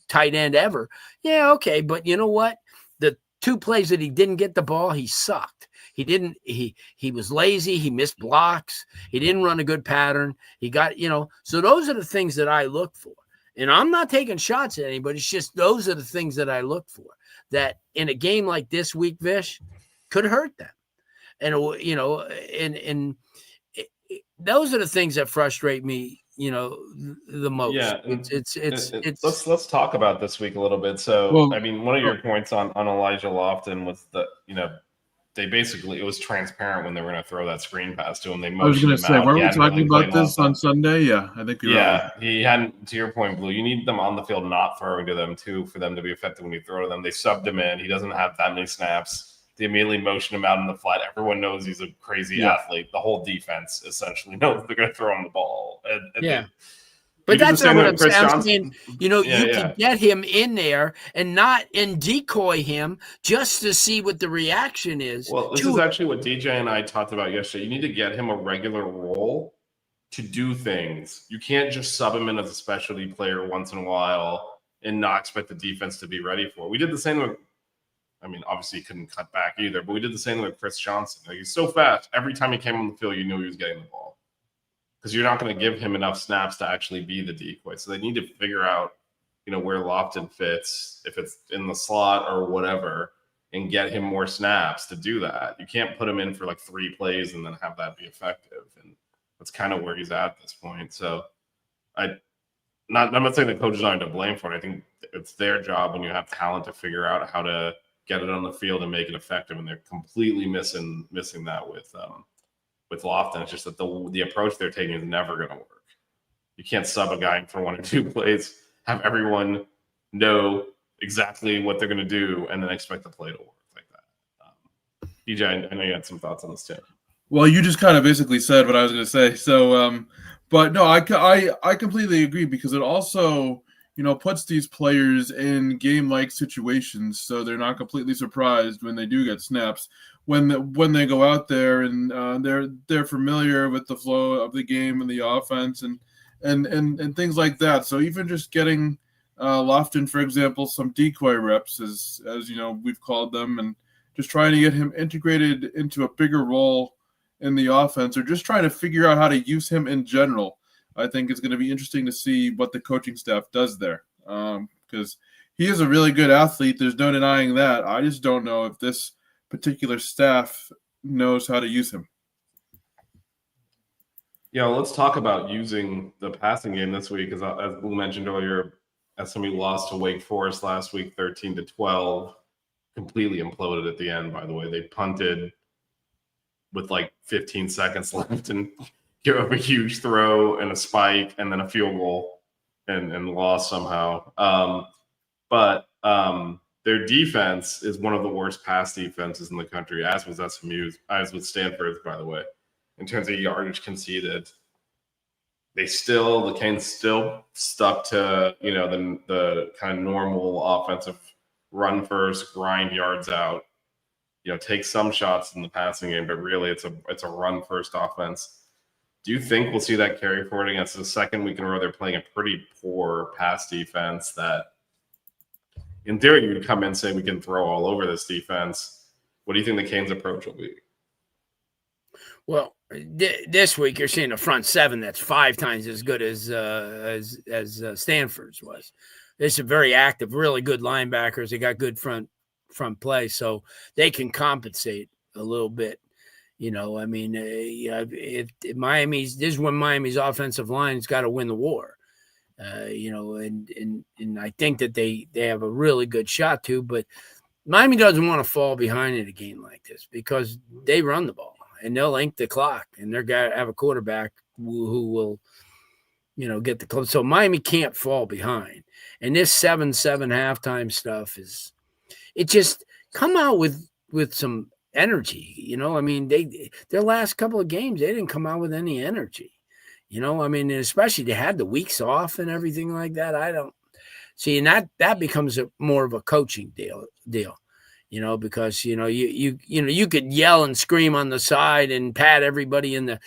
tight end ever. Yeah, okay. But you know what? The 2 plays that he didn't get the ball, he sucked. He was lazy. He missed blocks. He didn't run a good pattern. He got, so those are the things that I look for. And I'm not taking shots at anybody. It's just those are the things that I look for that in a game like this week, Vish, could hurt them. And, and those are the things that frustrate me, the most. Yeah, it's let's talk about this week a little bit. So, one of your points on Elijah Lofton was that, it was transparent when they were going to throw that screen pass to him. They I was going motioned to him say, out. weren't He we hadn't talking really about played this on Sunday? Yeah, I think you're right. Yeah, he hadn't. To your point, Blue, you need them on the field not throwing to them too for them to be effective when you throw to them. They subbed him in. He doesn't have that many snaps. They immediately motion him out in the flat. Everyone knows he's a crazy athlete. The whole defense essentially knows they're going to throw him the ball. And but that's not what I'm saying. I'm saying, you can get him in there and decoy him just to see what the reaction is. Well, this is actually what DJ and I talked about yesterday. You need to get him a regular role to do things. You can't just sub him in as a specialty player once in a while and not expect the defense to be ready for it. We did the same with, obviously he couldn't cut back either, but we did the same with Chris Johnson. Like, he's so fast. Every time he came on the field, you knew he was getting the ball. Because you're not going to give him enough snaps to actually be the decoy. So they need to figure out, where Lofton fits, if it's in the slot or whatever, and get him more snaps to do that. You can't put him in for like 3 plays and then have that be effective. And that's kind of where he's at this point. So I'm not saying the coaches aren't to blame for it. I think it's their job when you have talent to figure out how to get it on the field and make it effective. And they're completely missing that with Lofton. It's just that the approach they're taking is never going to work. You can't sub a guy for 1 or 2 plays, have everyone know exactly what they're going to do, and then expect the play to work like that. DJ, I know you had some thoughts on this too. Well, you just kind of basically said what I was going to say. So, but no, I completely agree, because it also, puts these players in game-like situations, so they're not completely surprised when they do get snaps. When they go out there and they're familiar with the flow of the game and the offense and things like that. So even just getting Lofton, for example, some decoy reps, as we've called them, and just trying to get him integrated into a bigger role in the offense, or just trying to figure out how to use him in general, I think it's going to be interesting to see what the coaching staff does there, because he is a really good athlete. There's no denying that. I just don't know if this particular staff knows how to use him. Yeah, well, let's talk about using the passing game this week, because as Blue mentioned earlier, SMU lost to Wake Forest last week, 13-12, completely imploded at the end, by the way. They punted with like 15 seconds left and gave up a huge throw and a spike and then a field goal and lost somehow. But their defense is one of the worst pass defenses in the country, as was SMU's, as was Stanford's, by the way, in terms of yardage conceded. The Canes still stuck to, the kind of normal offensive run first, grind yards out, take some shots in the passing game, but really it's a run first offense. Do you think we'll see that carry forward against the second week in a row? They're playing a pretty poor pass defense that, in theory, you would come in and say we can throw all over this defense. What do you think the Canes' approach will be? Well, this week you're seeing a front 7 that's 5 times as good as Stanford's was. It's a very active, really good linebackers. They got good front play, so they can compensate a little bit. This is when Miami's offensive line's got to win the war. And I think that they have a really good shot too, but Miami doesn't want to fall behind in a game like this, because they run the ball and they'll ink the clock, and they're going to have a quarterback who will, get the close. So Miami can't fall behind. And this 7-7 halftime stuff it just come out with some energy. Their last couple of games, they didn't come out with any energy. Especially they had the weeks off and everything like that. I don't see, and that becomes more of a coaching deal. Because you could yell and scream on the side and pat everybody in the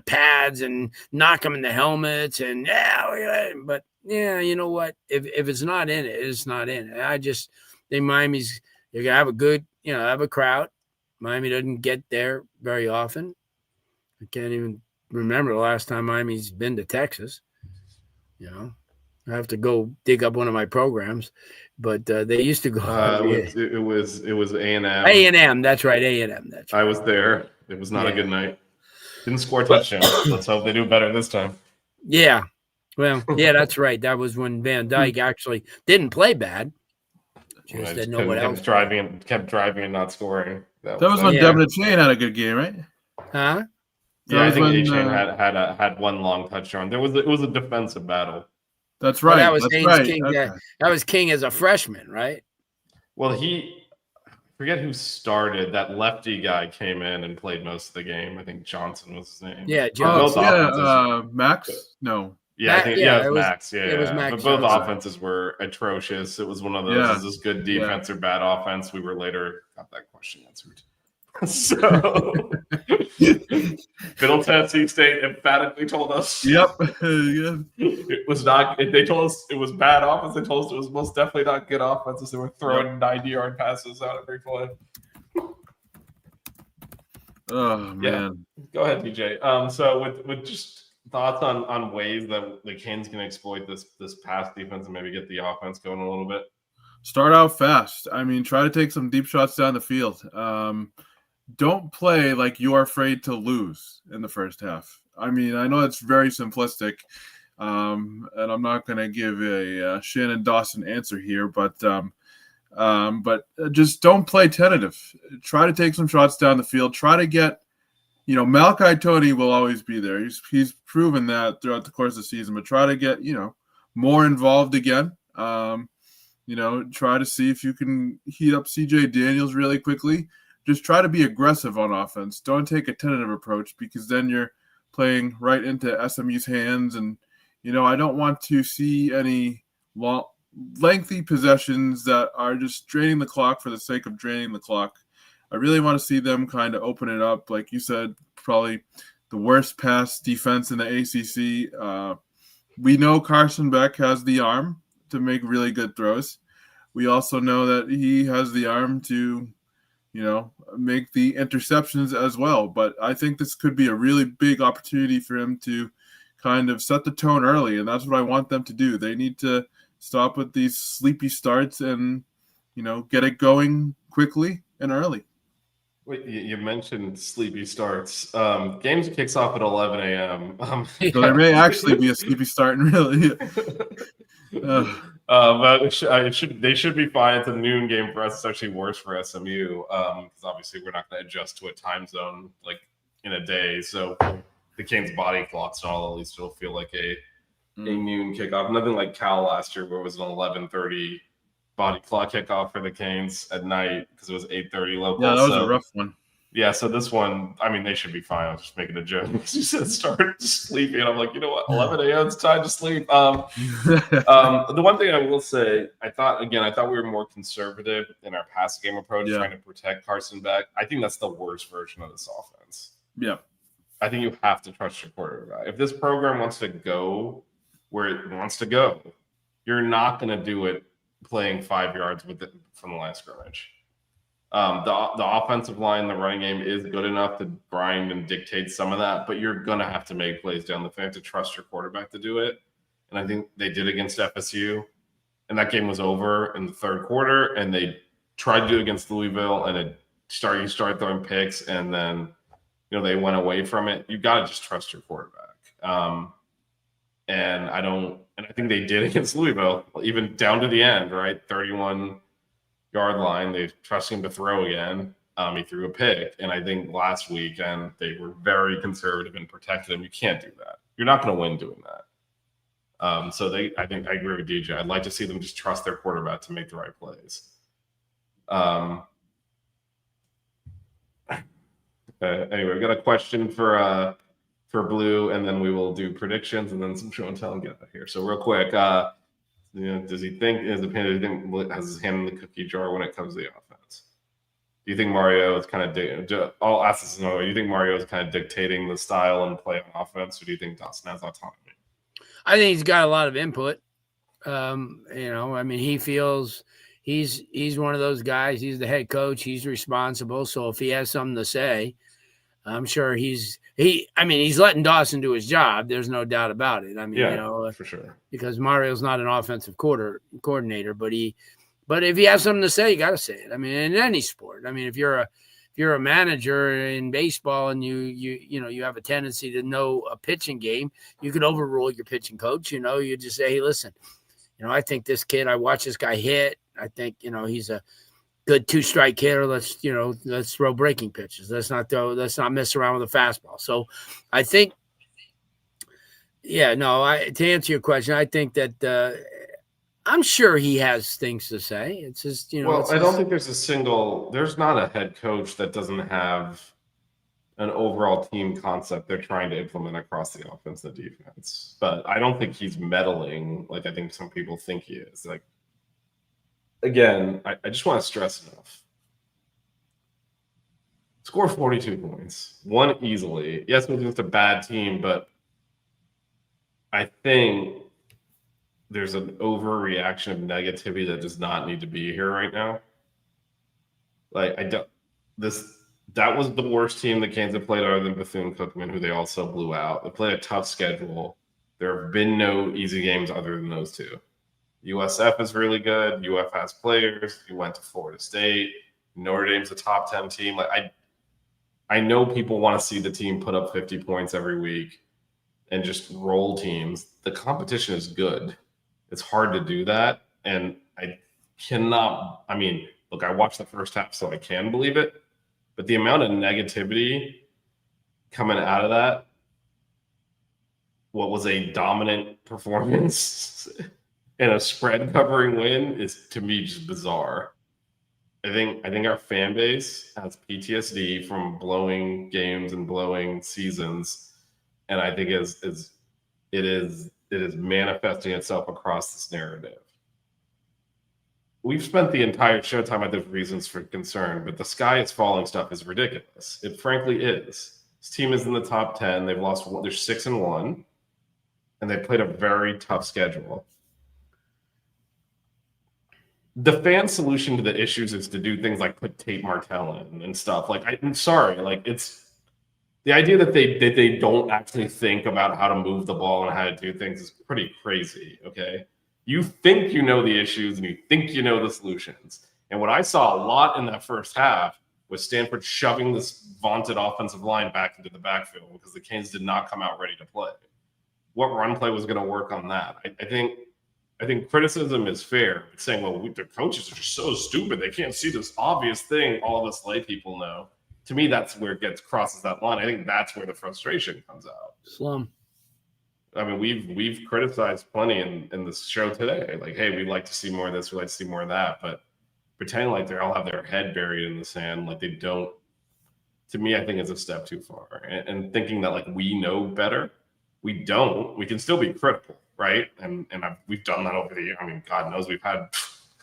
pads and knock them in the helmets and but you know what? If it's not in it, it's not in it. I just think Miami's, you're gonna have a good, have a crowd. Miami doesn't get there very often. I can't even remember the last time Miami's been to Texas. I have to go dig up one of my programs, but they used to go. It was A&M. A&M, that's right. A&M, that's right. I was there. It was not a good night. Didn't score touchdowns. Let's hope they do better this time. Yeah, well, yeah, that's right. That was when Van Dyke actually didn't play bad. Just that no one else kept driving and not scoring. That was when Yeah. Devin Chain had a good game, right? Huh? Yeah, I was think when, A-Chain had one long touchdown. It was a defensive battle. That's Well, right. that was That's Haynes right. King. Okay. That was King as a freshman, right? Well, I forget who started. That lefty guy came in and played most of the game. I think Johnson was his name. Yeah, Both offenses. Max? No. Yeah, it was was Max. Yeah, it was Max but both Johnson. offenses were atrocious. It was one of those: is this good defense or bad offense? We were later got that question answered. So, Middle Tennessee State emphatically told us. Yep. Yeah. It was not. They told us it was bad offense. They told us it was most definitely not good offenses. They were throwing 90-yard passes out every play. Oh man. Yeah. Go ahead, DJ. So with just thoughts on ways that the Canes can exploit this pass defense and maybe get the offense going a little bit. Start out fast. I mean, try to take some deep shots down the field. Don't play like you're afraid to lose in the first half. I mean, I know it's very simplistic, and I'm not going to give a Shannon Dawson answer here, but just don't play tentative. Try to take some shots down the field. Try to get, Malachi Tony will always be there. He's proven that throughout the course of the season, but try to get, more involved again. Try to see if you can heat up CJ Daniels really quickly. Just try to be aggressive on offense. Don't take a tentative approach because then you're playing right into SMU's hands. And, I don't want to see any lengthy possessions that are just draining the clock for the sake of draining the clock. I really want to see them kind of open it up. Like you said, probably the worst pass defense in the ACC. We know Carson Beck has the arm to make really good throws. We also know that he has the arm to make the interceptions as well. But I think this could be a really big opportunity for him to kind of set the tone early, and that's what I want them to do. They need to stop with these sleepy starts and, get it going quickly and early. Wait, you mentioned sleepy starts. Games kicks off at 11 a.m. So there may actually be a sleepy start, and really. But they should be fine. It's a noon game for us. It's actually worse for SMU because obviously we're not going to adjust to a time zone like in a day. So the Canes' body clock's not at least it'll feel like a noon kickoff. Nothing like Cal last year where it was an 11:30 body clock kickoff for the Canes at night because it was 8:30 local. Yeah, that was a rough one. Yeah, so this one, I mean, they should be fine. I was just making a joke. You said start sleeping. And I'm like, you know what? 11 a.m. It's time to sleep. The one thing I will say, I thought we were more conservative in our pass game approach, trying to protect Carson Beck. I think that's the worst version of this offense. Yeah. I think you have to trust your quarterback. If this program wants to go where it wants to go, you're not going to do it playing 5 yards with it from the line of scrimmage. The offensive line, the running game is good enough to grind and dictate some of that, but you're going to have to make plays down the field. You have to trust your quarterback to do it. And I think they did against FSU. And that game was over in the third quarter. And they tried to do it against Louisville. And you started throwing picks. And then, they went away from it. You got to just trust your quarterback. And I think they did against Louisville, even down to the end, right? 31-yard line. They trust him to throw again. He threw a pick. And I think last weekend they were very conservative and protected him. You can't do that. You're not going to win doing that. I think I agree with DJ. I'd like to see them just trust their quarterback to make the right plays. Anyway, we got a question for Blue, and then we will do predictions and then some show and tell and get out of here. So real quick, does he think has his hand in the cookie jar when it comes to the offense? Do you think Mario is kind of I'll ask this another way. Do you think Mario is kind of dictating the style and play on offense, or do you think Dawson has autonomy? I think he's got a lot of input. He feels he's one of those guys. He's the head coach. He's responsible. So if he has something to say, I'm sure he's letting Dawson do his job. There's no doubt about it. For sure. Because Mario's not an offensive coordinator, but if he has something to say, you got to say it. I mean, in any sport. I mean, if you're a manager in baseball and you have a tendency to know a pitching game, you could overrule your pitching coach. You just say, hey, listen, I think this kid, I watch this guy hit. I think, he's good 2-strike hitter. Let's throw breaking pitches. Let's not mess around with a fastball. So I think, to answer your question, I think that I'm sure he has things to say. It's just, I don't think there's not a head coach that doesn't have an overall team concept they're trying to implement across the offense and the defense. But I don't think he's meddling like I think some people think he is. Like, again, I just want to stress enough. Score 42 points. Won easily. Yes, it was just a bad team, but I think there's an overreaction of negativity that does not need to be here right now. Like, that was the worst team the Canes have played other than Bethune-Cookman, who they also blew out. They played a tough schedule. There have been no easy games other than those two. USF is really good. UF has players. You went to Florida State. Notre Dame's a top 10 team. Like, I know people want to see the team put up 50 points every week and just roll teams. The competition is good. It's hard to do that. And I watched the first half, so I can believe it. But the amount of negativity coming out of that, what was a dominant performance and a spread covering win, is to me just bizarre. I think our fan base has PTSD from blowing games and blowing seasons, and I think it is manifesting itself across this narrative. We've spent the entire show talking about the reasons for concern, but the sky is falling stuff is ridiculous. It frankly is. This team is in the top 10. They've lost one. They're 6-1, and they played a very tough schedule. The fan solution to the issues is to do things like put Tate Martell in and stuff. Like, I'm sorry, like, it's the idea that they don't actually think about how to move the ball and how to do things is pretty crazy. Okay. You think you know the issues and you think you know the solutions. And what I saw a lot in that first half was Stanford shoving this vaunted offensive line back into the backfield because the Canes did not come out ready to play. What run play was going to work on that? I think criticism is fair. It's saying, well, their coaches are just so stupid. They can't see this obvious thing all of us lay people know. To me, that's where it crosses that line. I think that's where the frustration comes out. Slum. I mean, we've criticized plenty in this show today. Like, hey, we'd like to see more of this, we'd like to see more of that. But pretending like they all have their head buried in the sand, like they don't, to me, I think it's a step too far. And thinking that, like, we know better, we don't. We can still be critical, right? And we've done that over the year. I mean, God knows we've had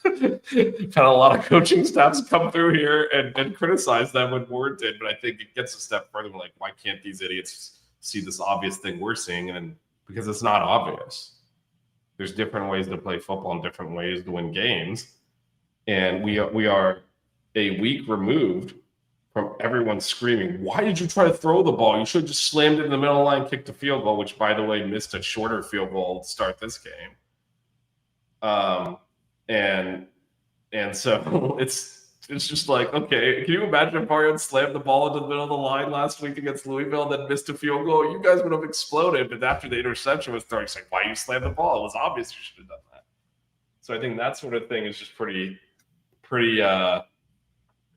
a lot of coaching staffs come through here and criticize them when warranted. But I think it gets a step further. Like, why can't these idiots see this obvious thing we're seeing? And because it's not obvious. There's different ways to play football and different ways to win games. And we are a week removed from everyone screaming, why did you try to throw the ball? You should have just slammed it in the middle line, kicked a field goal, which, by the way, missed a shorter field goal to start this game. And so it's just like, okay, can you imagine if Mario slammed the ball into the middle of the line last week against Louisville and then missed a field goal? You guys would have exploded. But after the interception was thrown, it's like, why you slammed the ball? It was obvious you should have done that. So I think that sort of thing is just pretty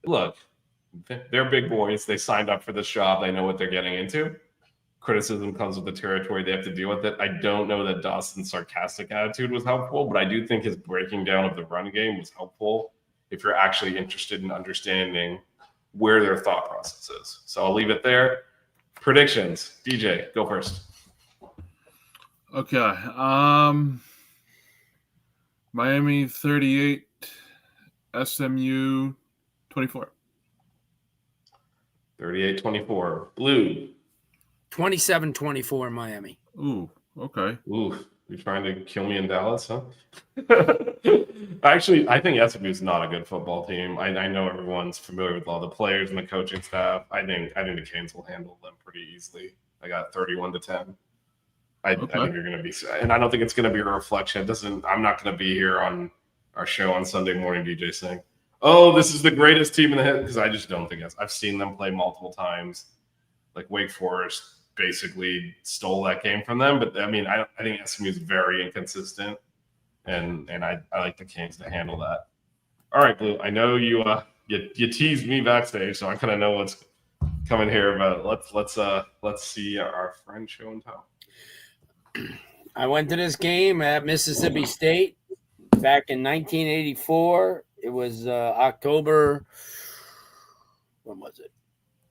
look, they're big boys. They signed up for this job. They know what they're getting into. Criticism comes with the territory. They have to deal with it. I don't know that Dawson's sarcastic attitude was helpful, but I do think his breaking down of the run game was helpful if you're actually interested in understanding where their thought process is. So I'll leave it there. Predictions. DJ, go first. Okay. Miami 38, SMU 24. 38-24. Blue. 27-24 Miami. Ooh, okay. Ooh, you're trying to kill me in Dallas, huh? Actually, I think SMU is not a good football team. I know everyone's familiar with all the players and the coaching staff. I think the Canes will handle them pretty easily. I got 31-10. I think you're going to be, and I don't think it's going to be a reflection. I'm not going to be here on our show on Sunday morning, DJ, saying, "Oh, this is the greatest team in the head," because I just don't think I've seen them play multiple times. Like Wake Forest basically stole that game from them, but I mean, I think SMU is very inconsistent, and I like the Canes to handle that. All right, Blue. I know you you teased me backstage, so I kind of know what's coming here. But let's see our friend show and tell. I went to this game at Mississippi State back in 1984. It was October. When was it?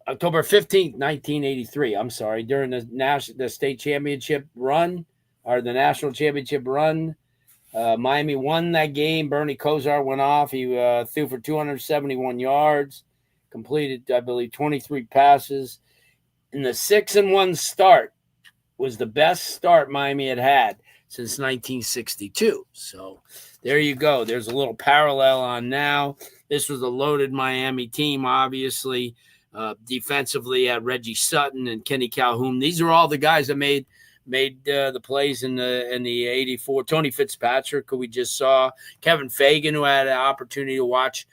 October 15th, 1983. I'm sorry. During the state championship run, or the national championship run, Miami won that game. Bernie Kosar went off. He threw for 271 yards, completed, I believe, 23 passes. And the 6-1 start was the best start Miami had since 1962. So there you go. There's a little parallel on now. This was a loaded Miami team, obviously. Defensively at Reggie Sutton and Kenny Calhoun. These are all the guys that made the plays in the 84. Tony Fitzpatrick, who we just saw. Kevin Fagan, who had an opportunity to watch,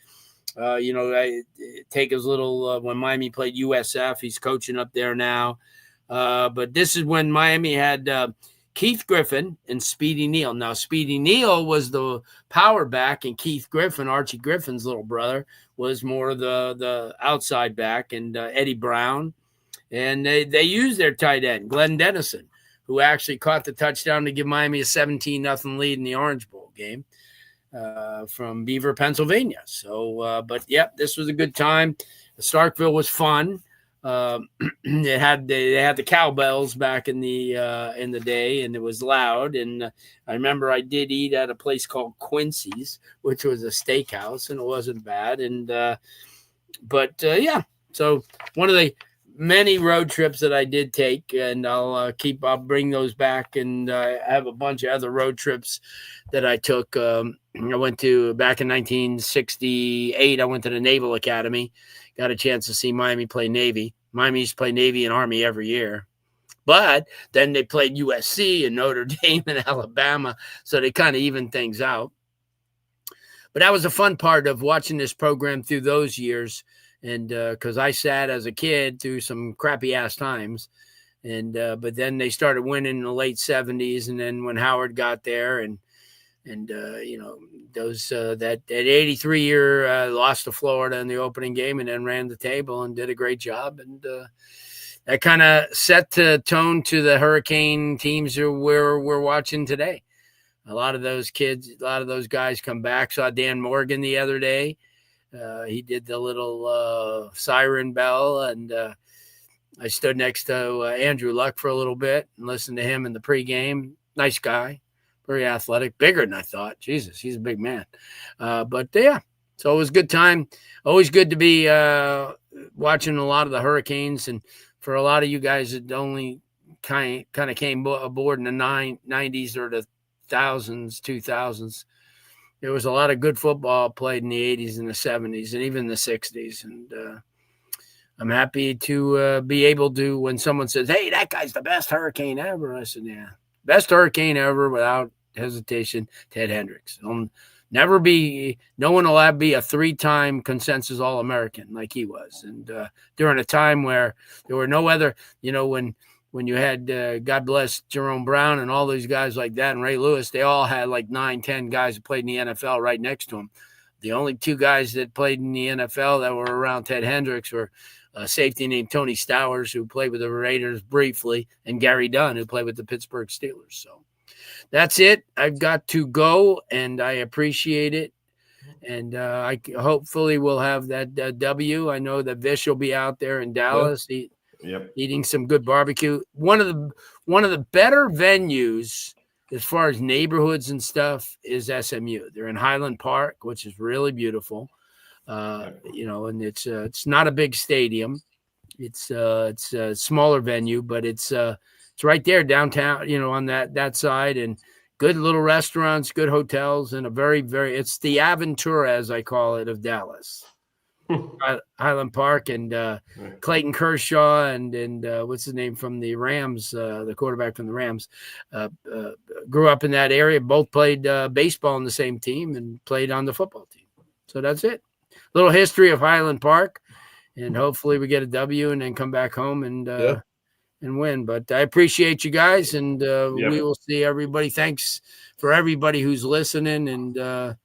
take his little when Miami played USF. He's coaching up there now. But this is when Miami had Keith Griffin and Speedy Neal. Now, Speedy Neal was the power back, and Keith Griffin, Archie Griffin's little brother, was more of the outside back, and Eddie Brown. And they used their tight end, Glenn Dennison, who actually caught the touchdown to give Miami a 17-0 lead in the Orange Bowl game from Beaver, Pennsylvania. So, but, yep, this was a good time. Starkville was fun. They had the cowbells back in the day, and it was loud. And I remember I did eat at a place called Quincy's, which was a steakhouse, and it wasn't bad. And yeah, so one of the many road trips that I did take, and I'll bring those back, and I have a bunch of other road trips that I took. I went to back in 1968. I went to the Naval Academy. Got a chance to see Miami play Navy. Miami used to play Navy and Army every year. But then they played USC and Notre Dame and Alabama, so they kind of evened things out. But that was a fun part of watching this program through those years, and because I sat as a kid through some crappy-ass times. And but then they started winning in the late 70s, and then when Howard got there and those that 83 year lost to Florida in the opening game and then ran the table and did a great job. And that kind of set the tone to the Hurricane teams who we're watching today. A lot of those kids, a lot of those guys come back. Saw Dan Morgan the other day. He did the little siren bell, and I stood next to Andrew Luck for a little bit and listened to him in the pregame. Nice guy. Very athletic, bigger than I thought. Jesus, he's a big man. But yeah, so it was a good time. Always good to be watching a lot of the Hurricanes. And for a lot of you guys that only kind of came aboard in the 90s or the 2000s, there was a lot of good football played in the 80s and the 70s and even the 60s. And I'm happy to be able to, when someone says, hey, that guy's the best Hurricane ever, I said, yeah, best Hurricane ever without hesitation, Ted Hendricks. Never be, no one will ever be a 3-time consensus All-American like he was. And during a time where there were no other, when you had, God bless Jerome Brown and all these guys like that and Ray Lewis, they all had like 9-10 guys that played in the NFL right next to him. The only 2 guys that played in the NFL that were around Ted Hendricks were a safety named Tony Stowers, who played with the Raiders briefly, and Gary Dunn, who played with the Pittsburgh Steelers. So that's it. I've got to go, and I appreciate it. And I hopefully will have that W. I know that Vish will be out there in Dallas eating some good barbecue. One of the better venues as far as neighborhoods and stuff is SMU. They're in Highland Park, which is really beautiful. And it's not a big stadium. It's a smaller venue, but it's right there downtown, on that side, and good little restaurants, good hotels, and a very, very, it's the Aventura, as I call it, of Dallas. Highland Park, and Clayton Kershaw and what's his name from the Rams, the quarterback from the Rams, grew up in that area. Both played baseball on the same team and played on the football team. So that's it. Little history of Highland Park, and hopefully we get a W and then come back home and win. But I appreciate you guys, and we will see everybody. Thanks for everybody who's listening, and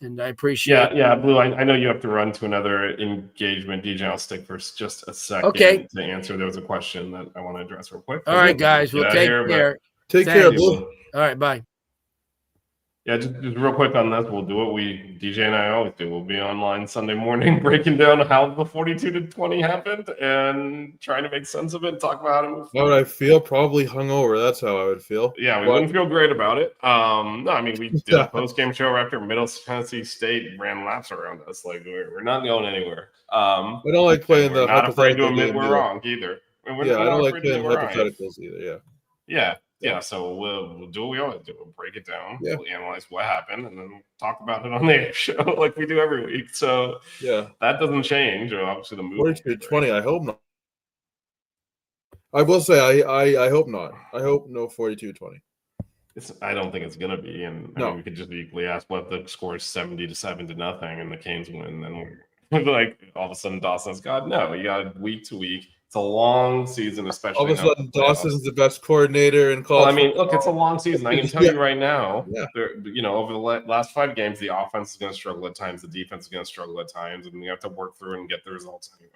and I appreciate. Yeah, Blue. I know you have to run to another engagement. DJ, I'll stick for just a second Okay. to answer. There was a question that I want to address real quick. All right, guys. Get We'll out take here, but- care. Take Thank care, you. Blue. All right, bye. Yeah, just real quick on this, we'll do what DJ and I always do. We'll be online Sunday morning breaking down how the 42-20 happened and trying to make sense of it and talk about how to move How would I feel? Probably hungover. That's how I would feel. Yeah, we But- wouldn't feel great about it. No, I mean, we did a post-game show after Middle Tennessee State ran laps around us. Like, we're not going anywhere. I don't like playing we're the not afraid to hypothetical admit game we're either. wrong either. And we're Yeah, not I don't like afraid to playing admit we're wrong. hypotheticals either. Yeah. Yeah. So we'll do what we always do. We'll break it down. Yeah. We'll analyze what happened, and then talk about it on the show like we do every week. So Yeah. that doesn't change. Obviously, the movie. 42-20. I hope not. I will say I hope not. I hope no 42-20. I don't think it's gonna be, and I No. mean, we could just equally ask what the score is 70-7-0, and the Canes win. Then we're like, all of a sudden, Dawson's God. No, you got week to week. It's a long season, especially. All of a now with sudden, the playoffs. Dawson's the best coordinator in college. Well, I mean, look, it's a long season. I can tell you right now, Yeah. over the last 5 games, the offense is going to struggle at times, the defense is going to struggle at times, and you have to work through and get the results anyway.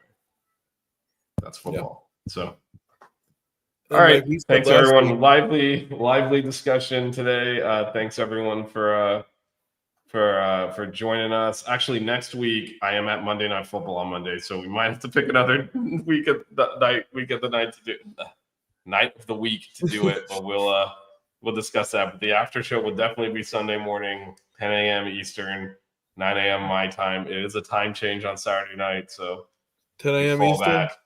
That's football. So, all right. like we said Thanks, last everyone. week- Lively discussion today. Thanks, everyone, for joining us. Actually, next week I am at Monday Night Football on Monday, so we might have to pick another week of the night to do night of the week to do it. But we'll discuss that. But the after show will definitely be Sunday morning, 10 a.m. Eastern, 9 a.m. my time. It is a time change on Saturday night, so 10 a.m. fall Eastern. back.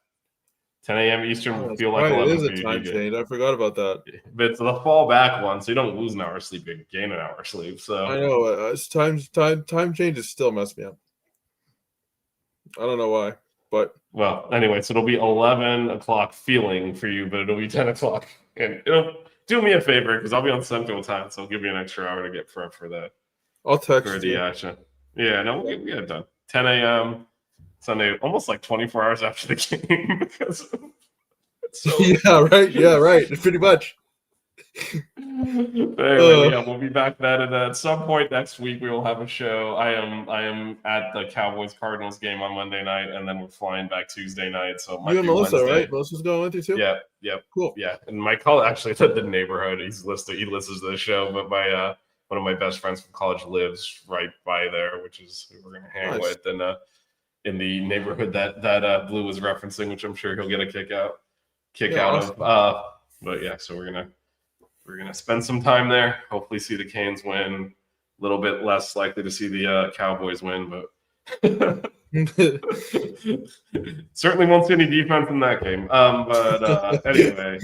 10 a.m. Eastern Oh, will that's feel like right. 11 It is for a you, time DJ. change. I forgot about that. But it's the fall back one, so you don't lose an hour of sleep, you gain an hour of sleep. So I know. It's time changes still mess me up. I don't know why, but well, anyway, so it'll be 11 o'clock feeling for you, but it'll be 10 o'clock. And it'll do me a favor because I'll be on Central Time, so I'll give you an extra hour to get for that I'll text for the you. action. Yeah, no, we get it done. 10 a.m. Sunday, almost like 24 hours after the game because it's so. Yeah, right. Pretty much. But anyway, yeah, we'll be back then, and at some point next week we will have a show. I am at the Cowboys Cardinals game on Monday night, and then we're flying back Tuesday night. So it might You and be Melissa, Wednesday. right? Melissa's going with you too. Yeah. Cool. Yeah, and my college actually said the neighborhood. He listens to the show, but my one of my best friends from college lives right by there, which is who we're gonna hang Nice. with, and in the neighborhood that Blue was referencing, which I'm sure he'll get a kick out Awesome. of. But yeah, so we're gonna spend some time there. Hopefully, see the Canes win. A little bit less likely to see the Cowboys win, but. Certainly won't see any defense in that game. But anyway,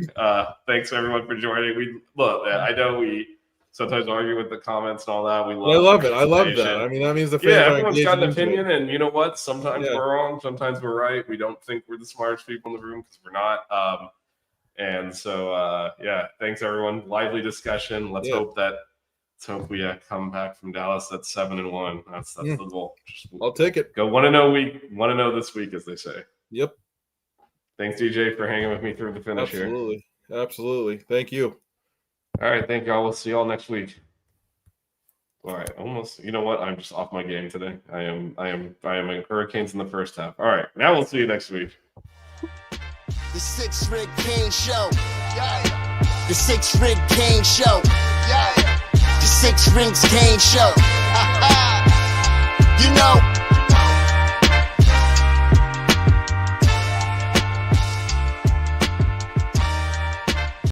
thanks everyone for joining. I know we sometimes argue with the comments and all that. I love it. I love that. participation. I mean, that means the fans Yeah, are everyone's got an engaged into it. opinion, and you know what? Sometimes Yeah. we're wrong, sometimes we're right. We don't think we're the smartest people in the room because we're not. And so, yeah, thanks everyone. Lively discussion. Let's Yeah. hope we come back from Dallas at 7-1. That's the goal. Just I'll take it. go 1-0 week, 1-0 this week, as they say. Yep. Thanks, DJ, for hanging with me through the finish here. Absolutely. Thank you. All right, thank y'all. We'll see y'all next week. All right, almost. You know what? I'm just off my game today. I am in Hurricanes in the first half. All right, now we'll see you next week. The 6 Rig Kane Show. Yeah. The 6 Rig Kane Show. Yeah. The 6 Rings Kane Show.